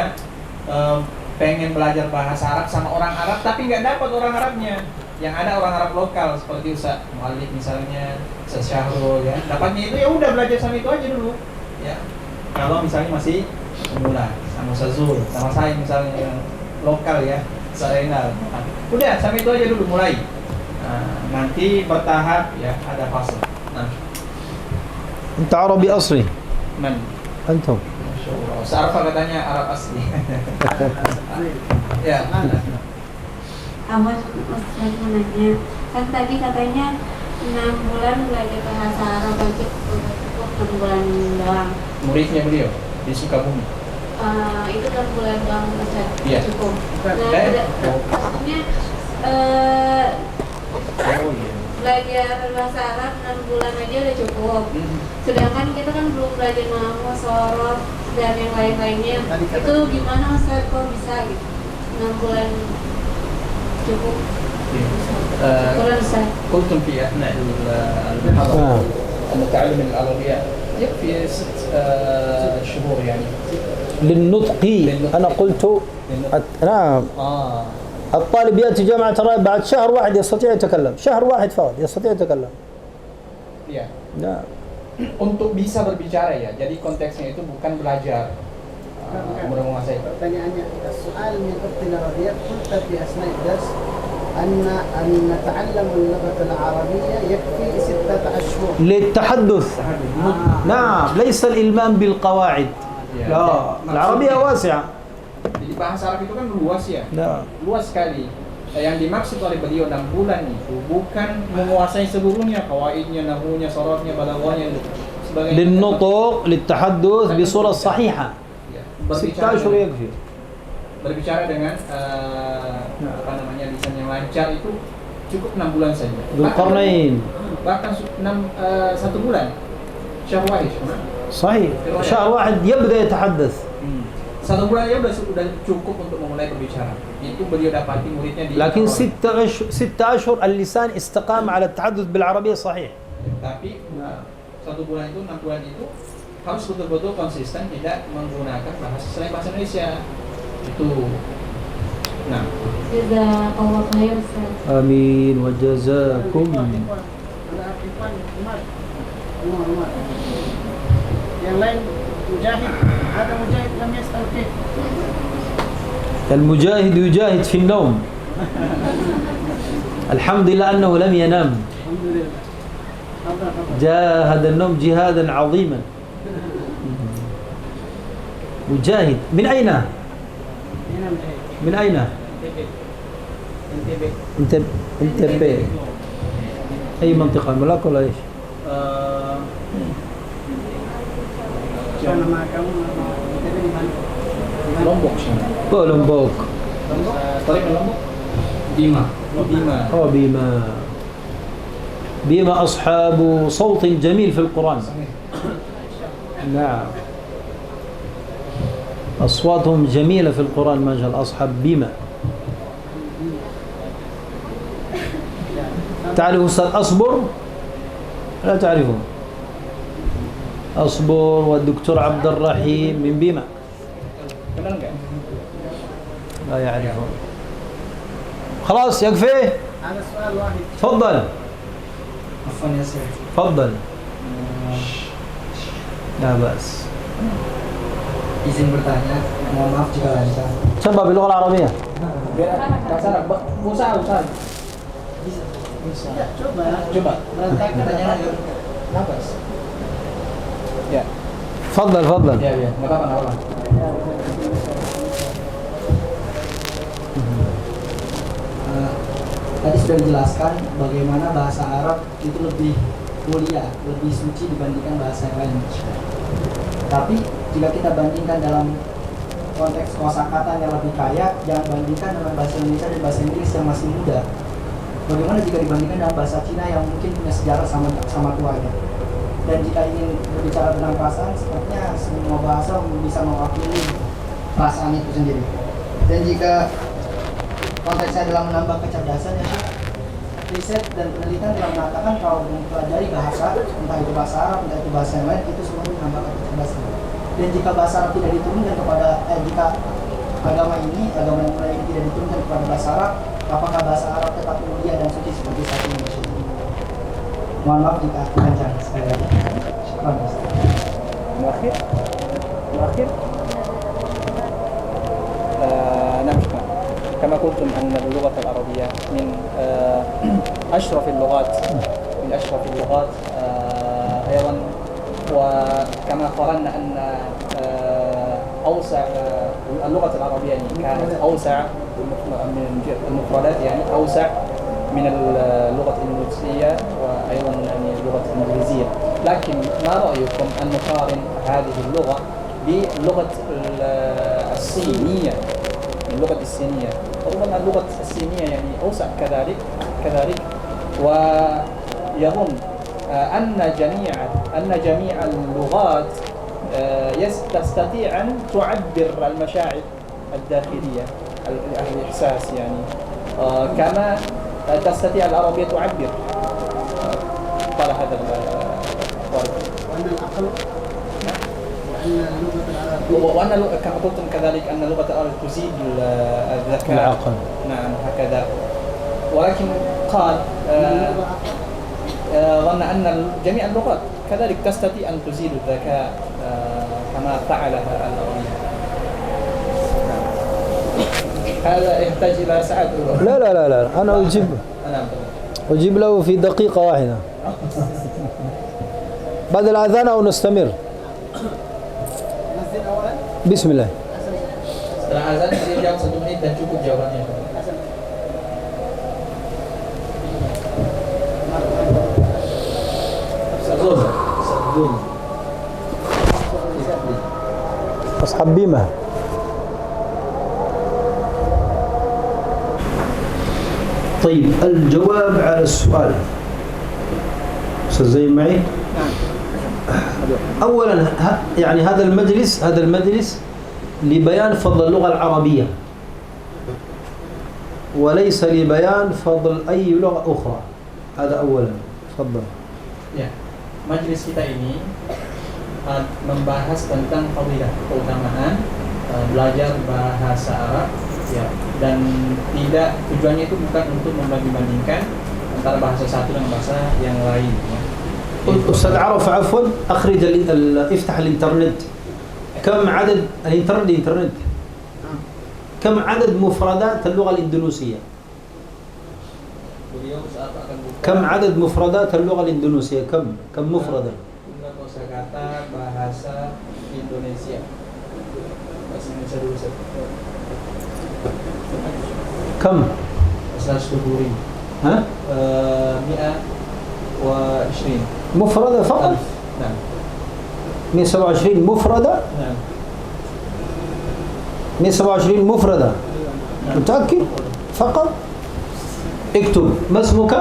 pengen belajar bahasa Arab sama orang Arab tapi nggak dapat orang Arabnya. Yang ada orang Arab lokal seperti Ustaz Mu'alif misalnya, Ustaz Syahrul ya. Dapatnya itu ya udah belajar sama itu aja dulu. Ya. Kalau misalnya masih pemula, sama Ustaz Zul, sama saya misalnya yang lokal ya, Ustaz Renal. Udah sama itu aja dulu mulai. Nanti bertahap ya, ada fase. أنت عربي أصلي. من؟ أنتم. ما شاء الله Ustaz Arfa katanya Arab asli. Ya. Awas Ustaz mau nanya, kan tadi katanya 6 bulan belajar bahasa Arab aja udah cukup 6 bulan doang. Muridnya beliau di Sukabumi. Itu 6 bulan doang Ustaz, Iya. cukup. Nah, maksudnya belajar bahasa Arab 6 bulan aja udah cukup. Sedangkan kita kan belum belajar nahwu, sorof, dan yang lain-lainnya. Itu gimana Ustaz, kok bisa gitu? 6 bulan cukup? Bulan Ustaz. قلتم في أثناء المحاضرة أن تعلم العربية يكفي 6 شهور يعني. للنطق أنا قلت نعم الطالب يأتي جامعة الراية بعد شهر واحد يستطيع يتكلم، شهر واحد فقط يستطيع يتكلم. Ya. نعم. Untuk bisa berbicara ya, jadi konteksnya itu bukan belajar. Mudah menguasai. Pertanyaannya, soal min ukhtina Rabi'ah, qulta fi asna'i dars أن نتعلم اللغة العربية يكفي 6 أشهر للتحدث. نعم ليس الإلمام بالقواعد. لا العربية واسعة. Jadi bahasa Arab itu kan luas ya. نعم. Luas sekali. Yang dimaksud oleh beliau 6 bulan itu bukan menguasai seluruhnya, kawaidnya, nahwunya, sorofnya, balaghahnya, sebagainya. للنطق للتحدث بصورة صحيحة. Ya, 6 أشهر يكفي. berbicara dengan apa namanya lisan yang lancar itu cukup 6 bulan saja. ذو القرنين. Bahkan 1 bulan. Syahr wahid. صحيح. شهر واحد يبدأ يتحدث. 1 bulan ya udah cukup untuk memulai berbicara. Itu beliau dapati muridnya di. لكن 6 أشهر اللسان استقام على التحدث بالعربية صحيح. Tapi 1 bulan itu 6 bulan itu harus betul-betul konsisten tidak menggunakan bahasa selain bahasa Indonesia. Itu. Nah. Jazakallah khair Ustaz. آمين وجزاكم. yang lain mujahid, ada mujahid lam yastalqih. المجاهد يجاهد في النوم. الحمد لله أنه لم ينام. Alhamdulillah. جاهد النوم جهادا عظيما. مجاهد من أين؟ من أين؟ انتبه. أي منطقة ملاك ولا إيش؟ Apa nama kamu? Dari mana? Lombok sih. Oh Lombok. Lombok? Tarik Lombok? Bima. Bima. Oh بما. بما أصحاب صوت جميل في القرآن. نعم. أصواتهم جميلة في القرآن ما شاء الله أصحاب بما. تعرف أستاذ أصبر؟ لا تعرفه. أصبر والدكتور عبد الرحيم من بما. Kenal nggak? لا يعرفه. خلاص يكفي. Ada soal wahid. تفضل. Afwan ya Syekh. تفضل. لا بأس. Izin bertanya, mohon maaf jika lancar. شباب باللغة العربية. Bahasa Arab. Usaha. Bisa. Ya, coba. Berantakan Tanya lagi. Nafas. Ya. تفضل تفضل. Ya, nggak apa-apa. Tadi sudah dijelaskan bagaimana bahasa Arab itu lebih mulia, lebih suci dibandingkan bahasa yang lain. Tapi jika kita bandingkan dalam konteks kosakata yang lebih kaya, jangan bandingkan dengan bahasa Indonesia dan bahasa Inggris yang masih muda. Bagaimana jika dibandingkan dengan bahasa Cina yang mungkin punya sejarah sama tuanya? Dan jika ingin berbicara tentang perasaan, sepertinya semua bahasa bisa mewakili perasaan itu sendiri. Dan jika konteksnya adalah menambah kecerdasan, ya riset dan penelitian telah mengatakan kalau mempelajari bahasa, entah itu bahasa Arab, entah itu bahasa yang lain, itu semua menambah kecerdasan. Dan jika bahasa Arab tidak diturunkan kepada, jika agama yang mulia ini tidak diturunkan kepada bahasa Arab, apakah bahasa Arab tetap mulia dan suci seperti saat ini? Mohon maaf jika panjang sekali lagi. Syukran. Terakhir. نعم. كما قلتم أن اللغة العربية من أشرف اللغات أيضا وكما قررنا أن أوسع اللغة العربية يعني كانت أوسع من المفردات يعني أوسع من اللغة الإندونيسية وأيضا يعني اللغة الإنجليزية. لكن ما رأيكم أن نقارن هذه اللغة باللغة الصينية؟ اللغة الصينية ربما اللغة الصينية يعني أوسع كذلك ويظن أن جميع اللغات تستطيع أن تعبر المشاعر الداخلية الإحساس يعني كما تستطيع العربية تعبر. قال هذا القارئ وأن العقل وأن اللغة العربية كما قلتم كذلك أن اللغة العربية تزيد الذكاء العقل. نعم هكذا. ولكن قال ظن أن جميع اللغات كذلك تستطيع أن تزيد الذكاء كما فعلها العربية. هذا يحتاج إلى ساعات. لا أنا أجيب له في دقيقة واحدة بعد الأذان أو نستمر؟ بسم الله. Setelah azan dia jawab 1 menit dan cukup jawabannya. Sabun. أصحاب بما طيب الجواب على السؤال أستاذ معي. أولا يعني هذا المجلس لبيان فضل اللغة العربية وليس لبيان فضل أي لغة أخرى. هذا أولا. تفضل. Ya, majelis kita ini membahas tentang fadilah keutamaan belajar bahasa Arab ya, dan tidak tujuannya itu bukan untuk membanding-bandingkan antara bahasa satu dengan bahasa yang lain ya. أستاذ عرف عفوا أخرج افتح الإنترنت. كم عدد الإنترنت كم عدد مفردات اللغة الإندونيسية؟ كم عدد مفردات اللغة الإندونيسية؟ كم مفردة؟ Jumlah kosakata bahasa Indonesia. Bahasa Indonesia dulu كم؟ 120. ها؟ 120. مفردة فقط؟ نعم. 127 مفردة؟ نعم. 127 مفردة. متأكد؟ فقط؟ اكتب ما اسمك؟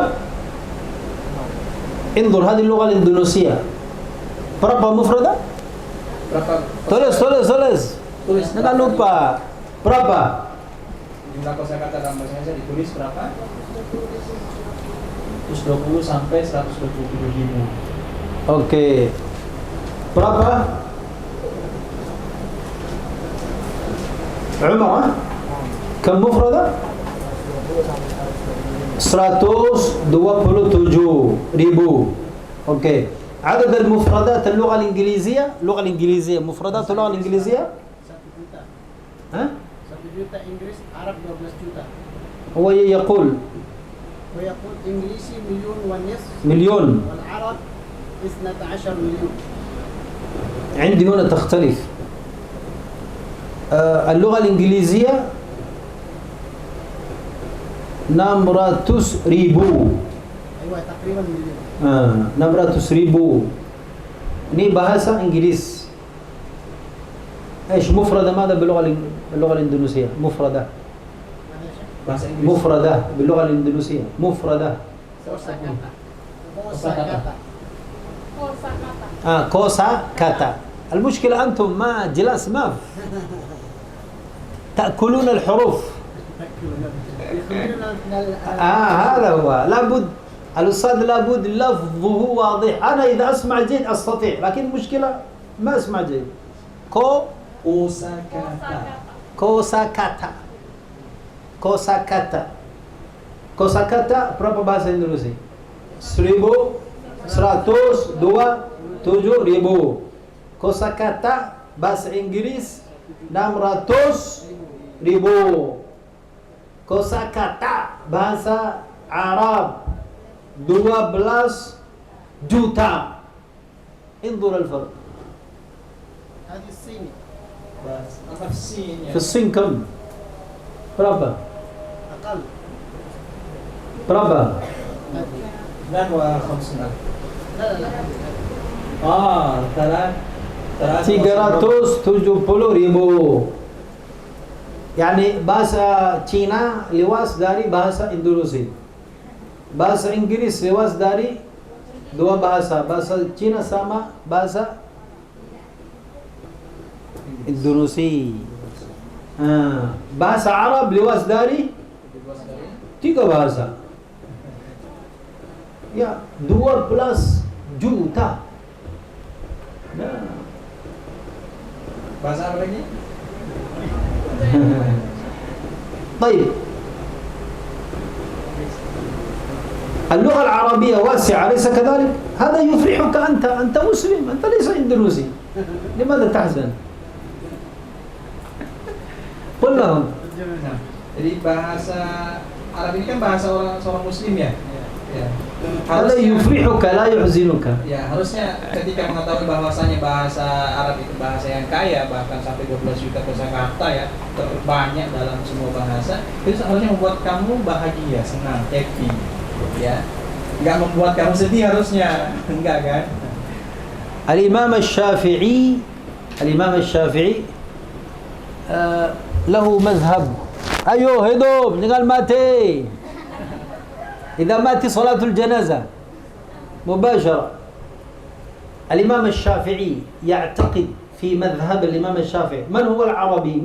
انظر هذه اللغة الإندونيسية berapa مفردة؟ tulis jangan lupa berapa jumlah kosakata dalam bahasa Indonesia ditulis berapa? 120 sampai 127 ribu. Oke. Berapa? Umar, كم مفردة؟ 127 ribu. Oke. عدد المفردات اللغة الإنجليزية مفردات اللغة الإنجليزية 1 juta. ها؟ 1 juta إنجليز عرب 12 juta. هو يقول إنجليزي مليون. 1,5 مليون والعرب 12 مليون. عندي هنا تختلف. اللغة الإنجليزية 600 ribu. أيوة تقريبا مليون. 600 ribu. Ini bahasa Inggris. ايش مفردة ماذا باللغة الإندونيسية؟ مفردة. Bahasa Inggris. مفردة باللغة الإندونيسية. مفردة. كوسا كاتا. المشكلة أنتم ما جلاس ما تأكلون الحروف. هذا هو لابد الأستاذ لابد لفظه واضح. أنا إذا أسمع جيد أستطيع لكن المشكلة ما أسمع جيد. Kosa kata berapa bahasa Indonesia? 1,127 ribu. Kosa kata bahasa Inggris 600 ribu. Kosa kata bahasa Arab 12 juta. انظر الفرق. هذه الصيني. في الصين كم؟ berapa? Berapa? 370.000. Yani bahasa Cina luas dari bahasa Indonesia. Bahasa Inggris luas dari dua bahasa, bahasa Cina sama bahasa Indonesia. Bahasa Arab luas dari tiga bahasa. Ya, 12 juta. Nah. Bahasa apa lagi? طيب اللغة العربية واسعة أليس كذلك؟ هذا يفرحك أنت مسلم، أنت ليس إندونيسي، لماذا تحزن؟ قل لهم. Jadi bahasa Arab ini kan bahasa seorang muslim ya. Ya. هذا يفرحك لا يحزنك. Ya, harusnya ketika mengetahui bahwasanya bahasa Arab itu bahasa yang kaya, bahkan sampai 12 juta kosakata ya, terbanyak dalam semua bahasa, itu harusnya membuat kamu bahagia, senang, happy, ya. Enggak membuat kamu sedih harusnya, enggak kan? الإمام الشافعي له مذهب. أيوه هدوب نقال ماتي. إذا مات صلاة الجنازة مباشرة. الإمام الشافعي يعتقد في مذهب الإمام الشافعي. من هو العربي؟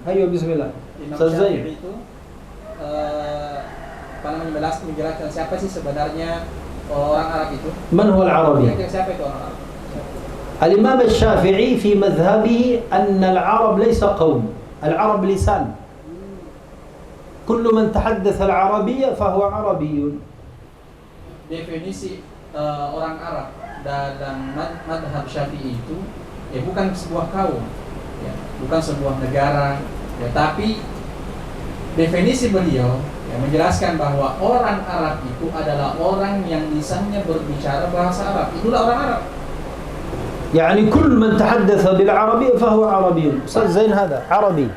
أيوه بسم الله. Imam Syafi'i itu menjelaskan siapa sih sebenarnya orang Arab itu? من هو العربي؟ Siapa itu orang Arab? الإمام الشافعي في مذهبه أن العرب ليس قوم، العرب لسان. كل من تحدث العربية فهو عربي. Definisi orang Arab dalam madhab Syafi'i itu ya bukan sebuah kaum, ya, bukan sebuah negara, ya, tapi definisi beliau ya, menjelaskan bahwa orang Arab itu adalah orang yang lisannya berbicara bahasa Arab. Itulah orang Arab. يعني كل من تحدث بالعربية فهو عربي. أستاذ زين هذا عربي.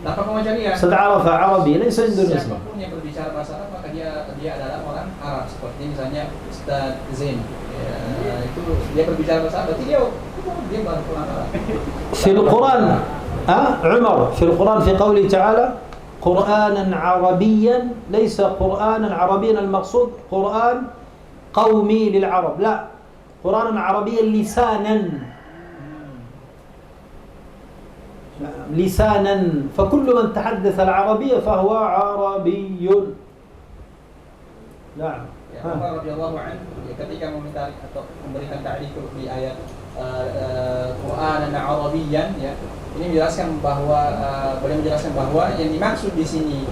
Dapat pengajaran. أستاذ عرفة عربي ليس إندونيسي. Siapapun yang berbicara bahasa Arab maka dia adalah orang Arab. Seperti misalnya Ustaz Zain, ya, itu dia berbicara bahasa Arab, berarti dia orang Arab. في القرآن عمر في القرآن في قوله تعالى قرآنا عربيا ليس قرآنا عربيا المقصود قرآن قومي للعرب، لا قرآنا عربيا لسانا فكل من تحدث العربية فهو عربي. نعم. Ya, Umar radhiyallahu anhu ketika meminta atau memberikan ta'rif di ayat Qur'anan Arabiyyan, ya, ini menjelaskan bahwa beliau menjelaskan bahwa yang dimaksud di sini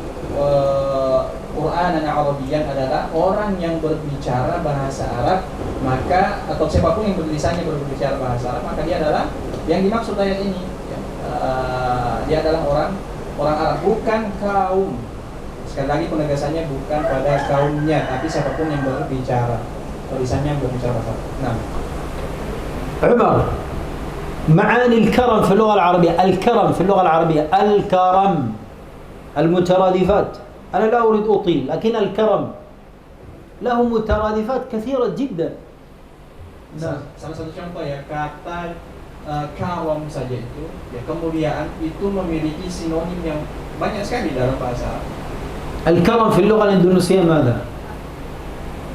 Qur'anan Arabiyyan adalah orang yang berbicara bahasa Arab, maka atau siapapun yang berlisannya berbicara bahasa Arab, maka dia adalah yang dimaksud ayat ini. Dia adalah orang Arab, bukan kaum. Sekali lagi penegasannya bukan pada kaumnya, tapi siapapun yang berbicara, lisannya berbicara bahasa Arab. Nah, عمر معاني الكرم في اللغة العربية، الكرم في اللغة العربية، الكرم المترادفات. أنا لا أريد أطيل، لكن الكرم له مترادفات كثيرة جدا. Salah satu contoh ya, kata karam saja itu, ya, kemuliaan itu memiliki sinonim yang banyak sekali dalam bahasa Arab. الكرم في اللغة الإندونيسية ماذا؟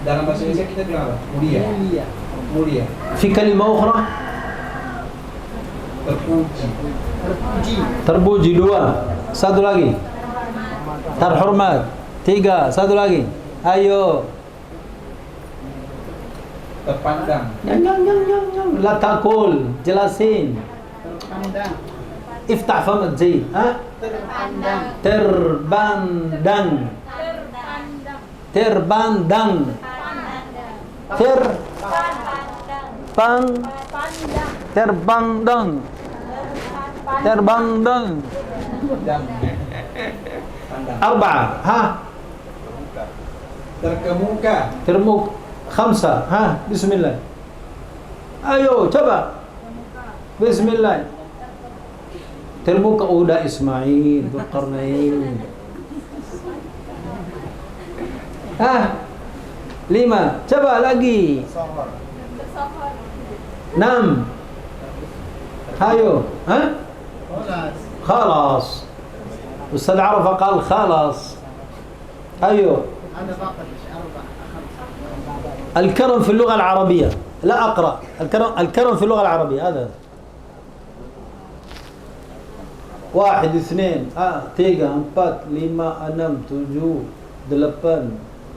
Dalam bahasa Indonesia kita bilang apa? Mulia. في كلمة أخرى terpuji. Dua. Satu lagi. Terhormat. Tiga. Satu lagi. Ayo. Terpandang. لا تقول. جلسين. افتح فمك زي. Terbandang. أربعة. Terkemuka. خمسة. بسم الله. أيوه coba. Bismillah. Terbuka udah Ismail, Dzulqarnain. 5. Coba lagi. 6. Hayo. خلاص. أستاذ عرفة قال خلاص. أيوه. الكرم في اللغة العربية. لا أقرأ. الكرم في اللغة العربية هذا. 1, 2, 3, 4, 5, 6, 7, 8,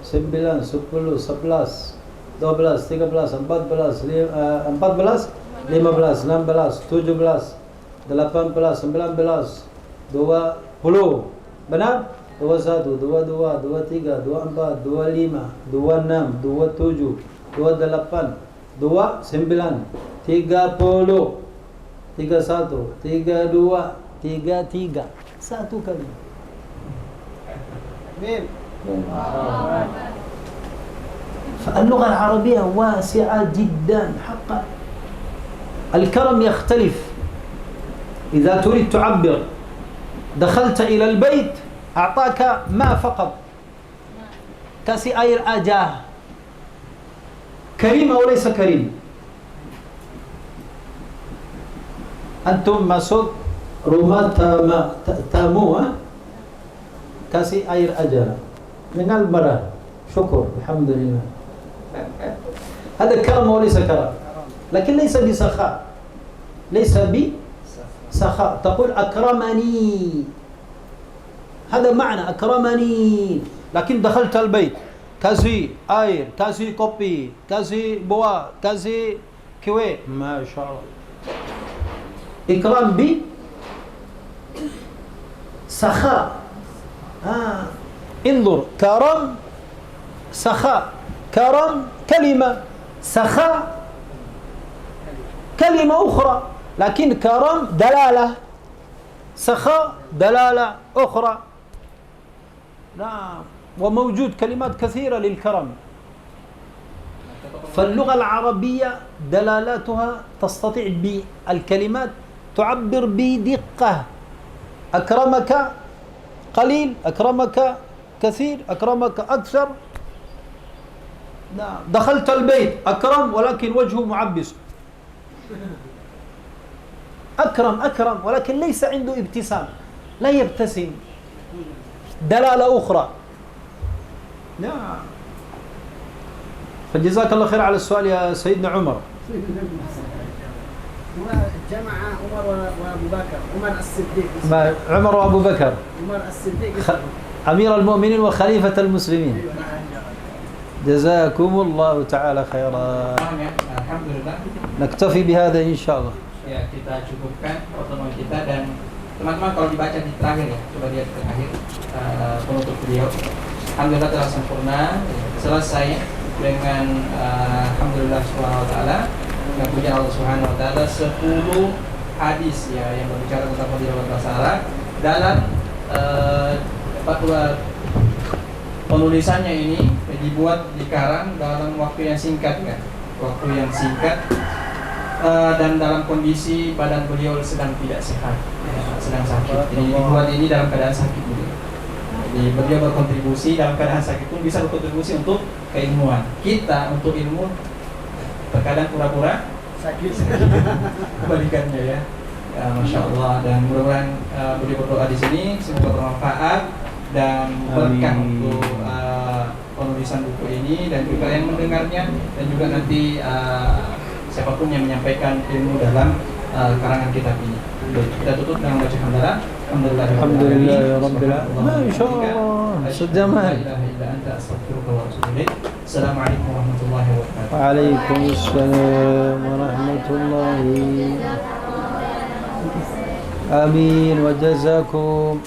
9, 10, 11, 12, 13, 14, 15, 16, 17, 18, 19, 20. Benar? 21, 22, 23, 24, 25, 26, 27, 28, 29, 30, 31, 32, 33. Satu kali. فاللغة العربية واسعة جدا حقا. الكرم يختلف. إذا تريد تعبر دخلت إلى البيت أعطاك ماء فقط كاسي أير أجاه كريم أو ليس كريم؟ أنتم masuk rumah tamu kasih air aja dengan marah syukur alhamdulillah. هذا كرم وليس كرم لكن ليس بسخاء ليس بسخاء تقول أكرمني هذا معنى أكرمني لكن دخلت البيت كاسي air كاسي kopi كاسي buah كاسي kue ما شاء الله. إكرام سخاء. انظر كرم سخاء كرم كلمة سخاء كلمة أخرى لكن كرم دلالة سخاء دلالة أخرى. نعم وموجود كلمات كثيرة للكرم. فاللغة العربية دلالاتها تستطيع بالكلمات تعبر بدقة. أكرمك قليل أكرمك كثير أكرمك أكثر. نعم دخلت البيت أكرم ولكن وجهه معبس. أكرم ولكن ليس عنده ابتسام لا يبتسم دلالة أخرى. نعم فجزاك الله خير على السؤال يا سيدنا عمر. جمع عمر وابو بكر عمر الصديق عمر وابو بكر عمر الصديق أمير المؤمنين وخليفة المسلمين. جزاكم الله تعالى خيرا. Alhamdulillah. نكتفي بهذا إن شاء الله. Ya, kita cukupkan pertemuan kita dan teman-teman kalau dibaca di terakhir ya, coba lihat ke akhir penutup beliau. Alhamdulillah telah sempurna, selesai dengan alhamdulillah subhanahu wa taala. Dengan puji Allah subhanahu wa taala 10 hadis ya yang berbicara tentang fadilah bahasa Arab dalam penulisannya ini dibuat dikarang dalam waktu yang singkat kan, dan dalam kondisi badan beliau sedang tidak sehat, sedang sakit. Jadi dibuat ini dalam keadaan sakit beliau. Jadi beliau berkontribusi dalam keadaan sakit pun bisa berkontribusi untuk keilmuan. Kita untuk ilmu terkadang pura-pura sakit, kebalikannya ya. Masya Allah, dan mudah-mudahan beliau berdoa di sini semoga bermanfaat dan berkah untuk penulisan buku ini dan juga yang mendengarnya dan juga nanti siapapun yang menyampaikan ilmu dalam karangan kitab ini. Kita tutup dengan baca hamdalah. Alhamdulillah ya Rabbil Alamin. Masya Allah. Sejamal. Assalamualaikum warahmatullahi wabarakatuh. Waalaikumsalam warahmatullahi. Amin wa jazakum.